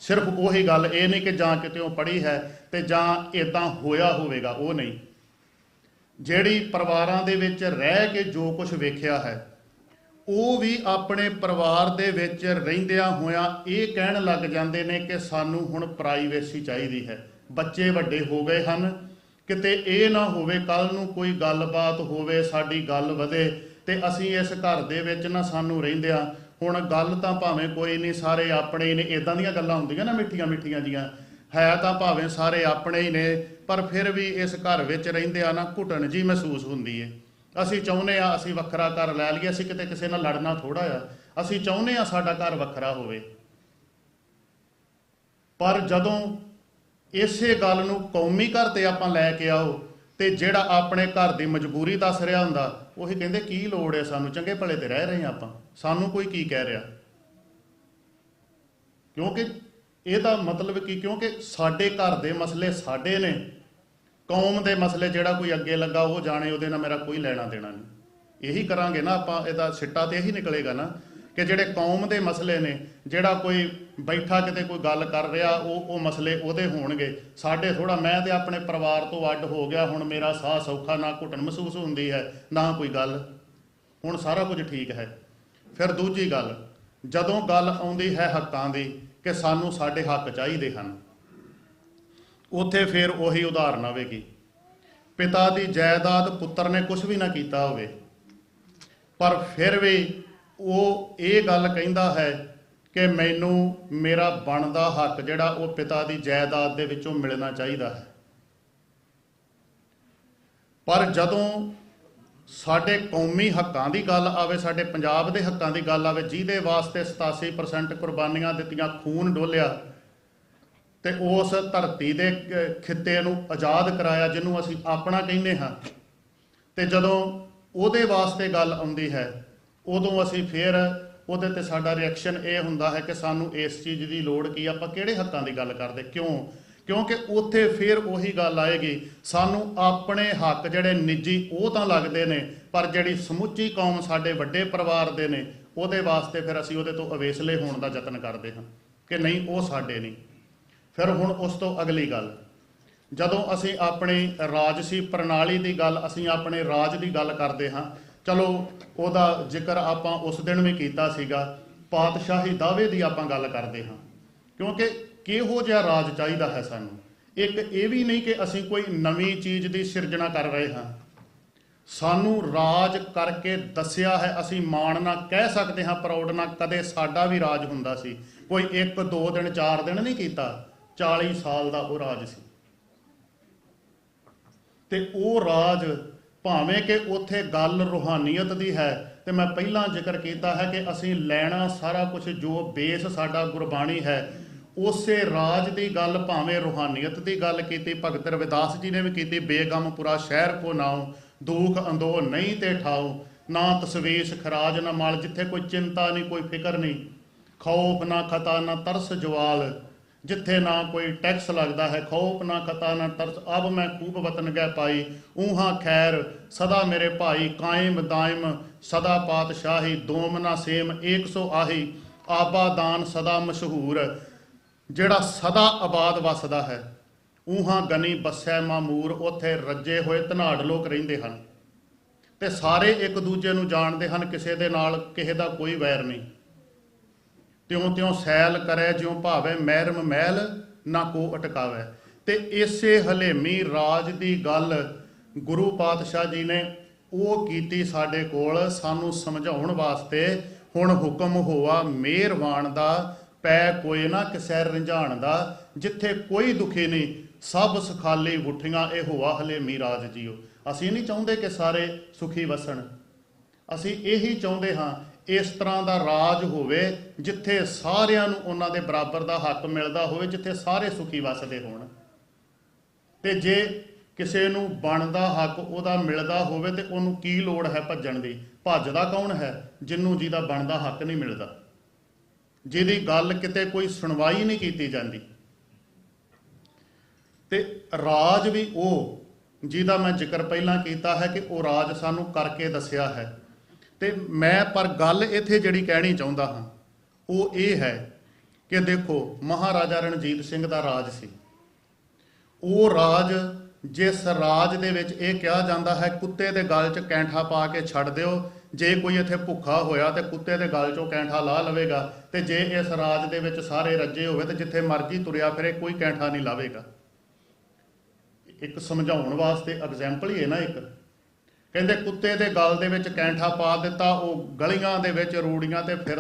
Speaker 3: ਸਿਰਫ ਉਹੀ ਗੱਲ, ਇਹ ਨਹੀਂ ਕਿ ਜਾਂ ਕਿਤੇ ਉਹ ਪੜ੍ਹੀ ਹੈ ਤੇ ਜਾਂ ਇੱਦਾਂ ਹੋਇਆ ਹੋਵੇਗਾ, ਉਹ ਨਹੀਂ। ਜਿਹੜੀ ਪਰਿਵਾਰਾਂ ਦੇ ਵਿੱਚ ਰਹਿ ਕੇ ਜੋ ਕੁਝ ਵੇਖਿਆ ਹੈ, ਉਹ ਵੀ ਆਪਣੇ ਪਰਿਵਾਰ ਦੇ ਵਿੱਚ ਰਹਿੰਦਿਆਂ ਹੋਇਆਂ ਇਹ ਕਹਿਣ ਲੱਗ ਜਾਂਦੇ ਨੇ ਕਿ ਸਾਨੂੰ ਹੁਣ ਪ੍ਰਾਈਵੇਸੀ ਚਾਹੀਦੀ ਹੈ। ਬੱਚੇ ਵੱਡੇ ਹੋ ਗਏ ਹਨ, ਕਿਤੇ ਇਹ ਨਾ ਹੋਵੇ ਕੱਲ ਨੂੰ ਕੋਈ ਗੱਲਬਾਤ ਹੋਵੇ, ਸਾਡੀ ਗੱਲ ਵਧੇ ਤੇ ਅਸੀਂ ਇਸ ਘਰ ਦੇ ਵਿੱਚ ਨਾ ਸਾਨੂੰ ਰਹਿੰਦਿਆਂ, ਹੁਣ ਗੱਲ ਤਾਂ ਭਾਵੇਂ ਕੋਈ ਨਹੀਂ, ਸਾਰੇ ਆਪਣੇ ਹੀ ਨੇ, ਇੱਦਾਂ ਦੀਆਂ ਗੱਲਾਂ ਹੁੰਦੀਆਂ ਨਾ ਮਿੱਠੀਆਂ ਮਿੱਠੀਆਂ ਜੀਆਂ, ਹੈ ਤਾਂ ਭਾਵੇਂ ਸਾਰੇ ਆਪਣੇ ਹੀ ਨੇ, ਪਰ ਫਿਰ ਵੀ ਇਸ ਘਰ ਵਿੱਚ ਰਹਿੰਦਿਆਂ ਨਾ ਘੁਟਣ ਜੀ ਮਹਿਸੂਸ ਹੁੰਦੀ ਹੈ। ਅਸੀਂ ਚਾਹੁੰਦੇ ਹਾਂ ਅਸੀਂ ਵੱਖਰਾ ਘਰ ਲੈ ਲਈਏ, ਅਸੀਂ ਕਿਤੇ ਕਿਸੇ ਨਾਲ ਲੜਨਾ ਥੋੜ੍ਹਾ ਆ, ਅਸੀਂ ਚਾਹੁੰਦੇ ਹਾਂ ਸਾਡਾ ਘਰ ਵੱਖਰਾ ਹੋਵੇ। ਪਰ ਜਦੋਂ ਇਸੇ ਗੱਲ ਨੂੰ ਕੌਮੀ ਘਰ ਤੇ ਆਪਾਂ ਲੈ ਕੇ ਆਓ ਤੇ ਜਿਹੜਾ ਆਪਣੇ ਘਰ ਦੀ ਮਜਬੂਰੀ ਦੱਸ ਰਿਹਾ ਹੁੰਦਾ, ਉਹੀ ਕਹਿੰਦੇ ਕੀ ਲੋੜ ਹੈ ਸਾਨੂੰ, ਚੰਗੇ ਭਲੇ ਤੇ ਰਹਿ ਰਹੇ ਹਾਂ ਆਪਾਂ, ਸਾਨੂੰ ਕੋਈ ਕੀ ਕਹਿ ਰਿਹਾ। ਕਿਉਂਕਿ ਇਹਦਾ ਮਤਲਬ ਕੀ, ਕਿਉਂਕਿ ਸਾਡੇ ਘਰ ਦੇ ਮਸਲੇ ਸਾਡੇ ਨੇ, ਕੌਮ ਦੇ ਮਸਲੇ ਜਿਹੜਾ ਕੋਈ ਅੱਗੇ ਲੱਗਾ ਉਹ ਜਾਣੇ, ਉਹਦੇ ਨਾਲ ਮੇਰਾ ਕੋਈ ਲੈਣਾ ਦੇਣਾ ਨਹੀਂ। ਇਹੀ ਕਰਾਂਗੇ ਨਾ ਆਪਾਂ, ਇਹਦਾ ਸਿੱਟਾ ਤੇ ਇਹੀ ਨਿਕਲੇਗਾ ਨਾ ਕਿ ਜਿਹੜੇ ਕੌਮ ਦੇ ਮਸਲੇ ਨੇ, ਜਿਹੜਾ ਕੋਈ ਬੈਠਾ ਕਿਤੇ ਕੋਈ ਗੱਲ ਕਰ ਰਿਹਾ, ਉਹ ਮਸਲੇ ਉਹਦੇ ਹੋਣਗੇ, ਸਾਡੇ ਥੋੜ੍ਹਾ। ਮੈਂ ਤੇ ਆਪਣੇ ਪਰਿਵਾਰ ਤੋਂ ਅੱਡ ਹੋ ਗਿਆ, ਹੁਣ ਮੇਰਾ ਸਾਹ ਸੌਖਾ, ਨਾ ਘੁੱਟਣ ਮਹਿਸੂਸ ਹੁੰਦੀ ਹੈ ਨਾ ਕੋਈ ਗੱਲ, ਹੁਣ ਸਾਰਾ ਕੁਝ ਠੀਕ ਹੈ। ਫਿਰ ਦੂਜੀ ਗੱਲ, ਜਦੋਂ ਗੱਲ ਆਉਂਦੀ ਹੈ ਹੱਕਾਂ ਦੀ ਕਿ ਸਾਨੂੰ ਸਾਡੇ ਹੱਕ ਚਾਹੀਦੇ ਹਨ, ਉੱਥੇ ਫਿਰ ਉਹੀ ਉਦਾਹਰਨ ਆਵੇਗੀ। ਪਿਤਾ ਦੀ ਜਾਇਦਾਦ ਪੁੱਤਰ ਨੇ ਕੁਝ ਵੀ ਨਾ ਕੀਤਾ ਹੋਵੇ, ਪਰ ਫਿਰ ਵੀ ਉਹ ਇਹ ਗੱਲ ਕਹਿੰਦਾ ਹੈ ਕਿ ਮੈਨੂੰ ਮੇਰਾ ਬਣਦਾ ਹੱਕ ਜਿਹੜਾ ਉਹ ਪਿਤਾ ਦੀ ਜਾਇਦਾਦ ਦੇ ਵਿੱਚੋਂ ਮਿਲਣਾ ਚਾਹੀਦਾ ਹੈ। ਪਰ ਜਦੋਂ ਸਾਡੇ ਕੌਮੀ ਹੱਕਾਂ ਦੀ ਗੱਲ ਆਵੇ, ਸਾਡੇ ਪੰਜਾਬ ਦੇ ਹੱਕਾਂ ਦੀ ਗੱਲ ਆਵੇ, ਜਿਹਦੇ ਵਾਸਤੇ 87% ਕੁਰਬਾਨੀਆਂ ਦਿੱਤੀਆਂ, ਖੂਨ ਡੋਲਿਆ ਤੇ ਉਸ ਧਰਤੀ ਦੇ ਖਿੱਤੇ ਨੂੰ ਆਜ਼ਾਦ ਕਰਾਇਆ ਜਿਹਨੂੰ ਅਸੀਂ ਆਪਣਾ ਕਹਿੰਦੇ ਹਾਂ, ਤੇ ਜਦੋਂ ਉਹਦੇ ਵਾਸਤੇ ਗੱਲ ਆਉਂਦੀ ਹੈ, ਉਦੋਂ ਅਸੀਂ ਫਿਰ ਉਹਦੇ ਤੇ ਸਾਡਾ ਰਿਐਕਸ਼ਨ ਇਹ ਹੁੰਦਾ ਹੈ ਕਿ ਸਾਨੂੰ ਇਸ ਚੀਜ਼ ਦੀ ਲੋੜ ਕੀ, ਆਪਾਂ ਕਿਹੜੇ ਹੱਕਾਂ ਦੀ ਗੱਲ ਕਰਦੇ, ਕਿਉਂਕਿ ਉੱਥੇ ਫਿਰ ਉਹੀ ਗੱਲ ਆਏਗੀ, ਸਾਨੂੰ ਆਪਣੇ ਹੱਕ ਜਿਹੜੇ ਨਿੱਜੀ ਉਹ ਤਾਂ ਲੱਗਦੇ ਨੇ, ਪਰ ਜਿਹੜੀ ਸਮੁੱਚੀ ਕੌਮ ਸਾਡੇ ਵੱਡੇ ਪਰਿਵਾਰ ਦੇ ਨੇ ਉਹਦੇ ਵਾਸਤੇ ਫਿਰ ਅਸੀਂ ਉਹਦੇ ਤੋਂ ਅਵੇਸਲੇ ਹੋਣ ਦਾ ਯਤਨ ਕਰਦੇ ਹਾਂ ਕਿ ਨਹੀਂ ਉਹ ਸਾਡੇ ਨਹੀਂ। ਫਿਰ ਹੁਣ ਉਸ ਤੋਂ ਅਗਲੀ ਗੱਲ, ਜਦੋਂ ਅਸੀਂ ਆਪਣੀ ਰਾਜਸੀ ਪ੍ਰਣਾਲੀ ਦੀ ਗੱਲ, ਅਸੀਂ ਆਪਣੇ ਰਾਜ ਦੀ ਗੱਲ ਕਰਦੇ ਹਾਂ, ਚਲੋ ਉਹਦਾ ਜ਼ਿਕਰ ਆਪਾਂ ਉਸ ਦਿਨ ਵੀ ਕੀਤਾ ਸੀਗਾ, ਪਾਤਸ਼ਾਹੀ ਦਾਅਵੇ ਦੀ ਆਪਾਂ ਗੱਲ ਕਰਦੇ ਹਾਂ, ਕਿਉਂਕਿ ਕਿਹੋ ਜਿਹਾ ਰਾਜ ਚਾਹੀਦਾ ਹੈ ਸਾਨੂੰ। ਇੱਕ ਇਹ ਵੀ ਨਹੀਂ ਕਿ ਅਸੀਂ ਕੋਈ ਨਵੀਂ ਚੀਜ਼ ਦੀ ਸਿਰਜਣਾ ਕਰ ਰਹੇ ਹਾਂ, ਸਾਨੂੰ ਰਾਜ ਕਰਕੇ ਦੱਸਿਆ ਹੈ, ਅਸੀਂ ਮਾਣ ਨਾਲ ਕਹਿ ਸਕਦੇ ਹਾਂ, ਪ੍ਰਾਊਡ ਨਾਲ, ਕਦੇ ਸਾਡਾ ਵੀ ਰਾਜ ਹੁੰਦਾ ਸੀ, ਕੋਈ 1 2 ਦਿਨ 4 ਦਿਨ ਨਹੀਂ ਕੀਤਾ, 40 ਸਾਲ ਦਾ ਉਹ ਰਾਜ ਸੀ। ਤੇ ਉਹ ਰਾਜ ਭਾਵੇਂ ਕਿ ਉੱਥੇ ਗੱਲ ਰੂਹਾਨੀਅਤ ਦੀ ਹੈ, ਤੇ ਮੈਂ ਪਹਿਲਾਂ ਜ਼ਿਕਰ ਕੀਤਾ ਹੈ ਕਿ ਅਸੀਂ ਲੈਣਾ ਸਾਰਾ ਕੁਝ ਜੋ ਬੇਸ ਸਾਡਾ ਗੁਰਬਾਣੀ ਹੈ, ਉਸੇ ਰਾਜ ਦੀ ਗੱਲ, ਭਾਵੇਂ ਰੂਹਾਨੀਅਤ ਦੀ ਗੱਲ ਕੀਤੀ, ਭਗਤ ਰਵਿਦਾਸ ਜੀ ਨੇ ਵੀ ਕੀਤੀ, ਬੇਗਮਪੁਰਾ ਸ਼ਹਿਰ ਕੋ ਨਾਉ, ਦੁੱਖ ਅੰਦੋ ਨਹੀਂ ਤੇ ਠਾਓ, ਨਾ ਤਸਵੀਸ਼ ਖਰਾਜ ਨਾ ਮਾਲ, ਜਿੱਥੇ ਕੋਈ ਚਿੰਤਾ ਨਹੀਂ, ਕੋਈ ਫਿਕਰ ਨਹੀਂ, ਖੌਫ ਨਾ ਖਤਾ ਨਾ ਤਰਸ ਜਵਾਲ, ਜਿੱਥੇ ਨਾ ਕੋਈ ਟੈਕਸ ਲੱਗਦਾ ਹੈ, ਖੌਫ ਨਾ ਖਤਾ ਨਾ ਤਰਸ, ਅਬ ਮੈਂ ਖੂਬ ਵਤਨ ਗੈ ਪਾਈ, ਊਹਾਂ ਖੈਰ ਸਦਾ ਮੇਰੇ ਭਾਈ, ਕਾਇਮ ਦਾਇਮ ਸਦਾ ਪਾਤਸ਼ਾਹੀ, ਦੋਮ ਨਾ ਸੇਮ 100 ਆਹੀ, ਆਬਾਦਾਨ ਸਦਾ ਮਸ਼ਹੂਰ, ਜਿਹੜਾ ਸਦਾ ਆਬਾਦ ਵਸਦਾ ਹੈ, ਊਹਾਂ ਗਨੀ ਬੱਸੈ ਮਾਮੂਰ, ਉੱਥੇ ਰੱਜੇ ਹੋਏ ਧਨਾੜ ਲੋਕ ਰਹਿੰਦੇ ਹਨ ਤੇ ਸਾਰੇ ਇੱਕ ਦੂਜੇ ਨੂੰ ਜਾਣਦੇ ਹਨ, ਕਿਸੇ ਦੇ ਨਾਲ ਕਿਸੇ ਦਾ ਕੋਈ ਵੈਰ ਨਹੀਂ, ਤਿਉਂ ਤਿਉਂ ਸੈਲ ਕਰੇ ਜਿਉਂ ਭਾਵੇਂ ਮਹਿਰਮ ਮਹਿਲ ਨਾ ਕੋ ਅਟਕਾਵੇ। ਤੇ ਇਸੇ ਹਲੇਮੀ ਰਾਜ ਦੀ ਗੱਲ ਗੁਰੂ ਪਾਤਸ਼ਾਹ ਜੀ ਨੇ ਉਹ ਕੀਤੀ ਸਾਡੇ ਕੋਲ, ਸਾਨੂੰ ਸਮਝਾਉਣ ਵਾਸਤੇ, ਹੁਣ ਹੁਕਮ ਹੋਆ ਮਿਹਰਬਾਨ ਦਾ, ਪੈ ਕੋਈ ਨਾ ਕਿਸੈ ਰੰਝਾਣ ਦਾ, ਜਿੱਥੇ ਕੋਈ ਦੁਖੀ ਨਹੀਂ, ਸਭ ਸੁਖਾਲੀ ਉਠੀਆਂ, ਇਹ ਹੋਆ ਹਲੇਮੀ ਰਾਜ ਜੀਓ। ਅਸੀਂ ਨਹੀਂ ਚਾਹੁੰਦੇ ਕਿ ਸਾਰੇ ਸੁਖੀ ਵਸਣ, ਅਸੀਂ ਇਹੀ ਚਾਹੁੰਦੇ ਹਾਂ ਇਸ ਤਰ੍ਹਾਂ ਦਾ ਰਾਜ ਹੋਵੇ ਜਿੱਥੇ ਸਾਰਿਆਂ ਨੂੰ ਉਹਨਾਂ ਦੇ ਬਰਾਬਰ ਦਾ ਹੱਕ ਮਿਲਦਾ ਹੋਵੇ, ਜਿੱਥੇ ਸਾਰੇ ਸੁਖੀ ਵਸਦੇ ਹੋਣ। ਤੇ ਜੇ ਕਿਸੇ ਨੂੰ ਬਣਦਾ ਹੱਕ ਉਹਦਾ ਮਿਲਦਾ ਹੋਵੇ ਤੇ ਉਹਨੂੰ ਕੀ ਲੋੜ ਹੈ ਭੱਜਣ ਦੀ? ਭੱਜਦਾ ਕੌਣ ਹੈ? ਜਿਹਨੂੰ ਜਿਹਦਾ ਬਣਦਾ ਹੱਕ ਨਹੀਂ ਮਿਲਦਾ, ਜਿਹਦੀ ਗੱਲ ਕਿਤੇ ਕੋਈ ਸੁਣਵਾਈ ਨਹੀਂ ਕੀਤੀ ਜਾਂਦੀ। ਤੇ ਰਾਜ ਵੀ ਉਹ ਜਿਹਦਾ ਮੈਂ ਜ਼ਿਕਰ ਪਹਿਲਾਂ ਕੀਤਾ ਹੈ ਕਿ ਉਹ ਰਾਜ ਸਾਨੂੰ ਕਰਕੇ ਦੱਸਿਆ ਹੈ। ਤੇ ਮੈਂ ਪਰ ਗੱਲ ਇੱਥੇ ਜਿਹੜੀ ਕਹਿਣੀ ਚਾਹੁੰਦਾ ਹਾਂ ਉਹ ਇਹ ਹੈ ਕਿ ਦੇਖੋ, ਮਹਾਰਾਜਾ ਰਣਜੀਤ ਸਿੰਘ ਦਾ ਰਾਜ ਸੀ। ਉਹ ਰਾਜ, ਜਿਸ ਰਾਜ ਦੇ ਵਿੱਚ ਇਹ ਕਿਹਾ ਜਾਂਦਾ ਹੈ ਕੁੱਤੇ ਦੇ ਗਲ 'ਚ ਕੈਂਠਾ ਪਾ ਕੇ ਛੱਡ ਦਿਓ, ਜੇ ਕੋਈ ਇੱਥੇ ਭੁੱਖਾ ਹੋਇਆ ਤੇ ਕੁੱਤੇ ਦੇ ਗਲ 'ਚੋਂ ਕੈਂਠਾ ਲਾ ਲਵੇਗਾ, ਤੇ ਜੇ ਇਸ ਰਾਜ ਦੇ ਵਿੱਚ ਸਾਰੇ ਰੱਜੇ ਹੋਵੇ ਤੇ ਜਿੱਥੇ ਮਰਜ਼ੀ ਤੁਰਿਆ ਫਿਰੇ ਕੋਈ ਕੈਂਠਾ ਨਹੀਂ ਲਾਵੇਗਾ। ਇੱਕ ਸਮਝਾਉਣ ਵਾਸਤੇ ਐਗਜ਼ੈਂਪਲ ਹੀ ਹੈ ਨਾ ਇੱਕ। ਕਹਿੰਦੇ ਕੁੱਤੇ ਦੇ ਗਲ ਦੇ ਵਿੱਚ ਕੈਂਠਾ ਪਾ ਦਿੱਤਾ, ਉਹ ਗਲੀਆਂ ਦੇ ਵਿੱਚ ਰੂੜੀਆਂ ਤੇ ਫਿਰ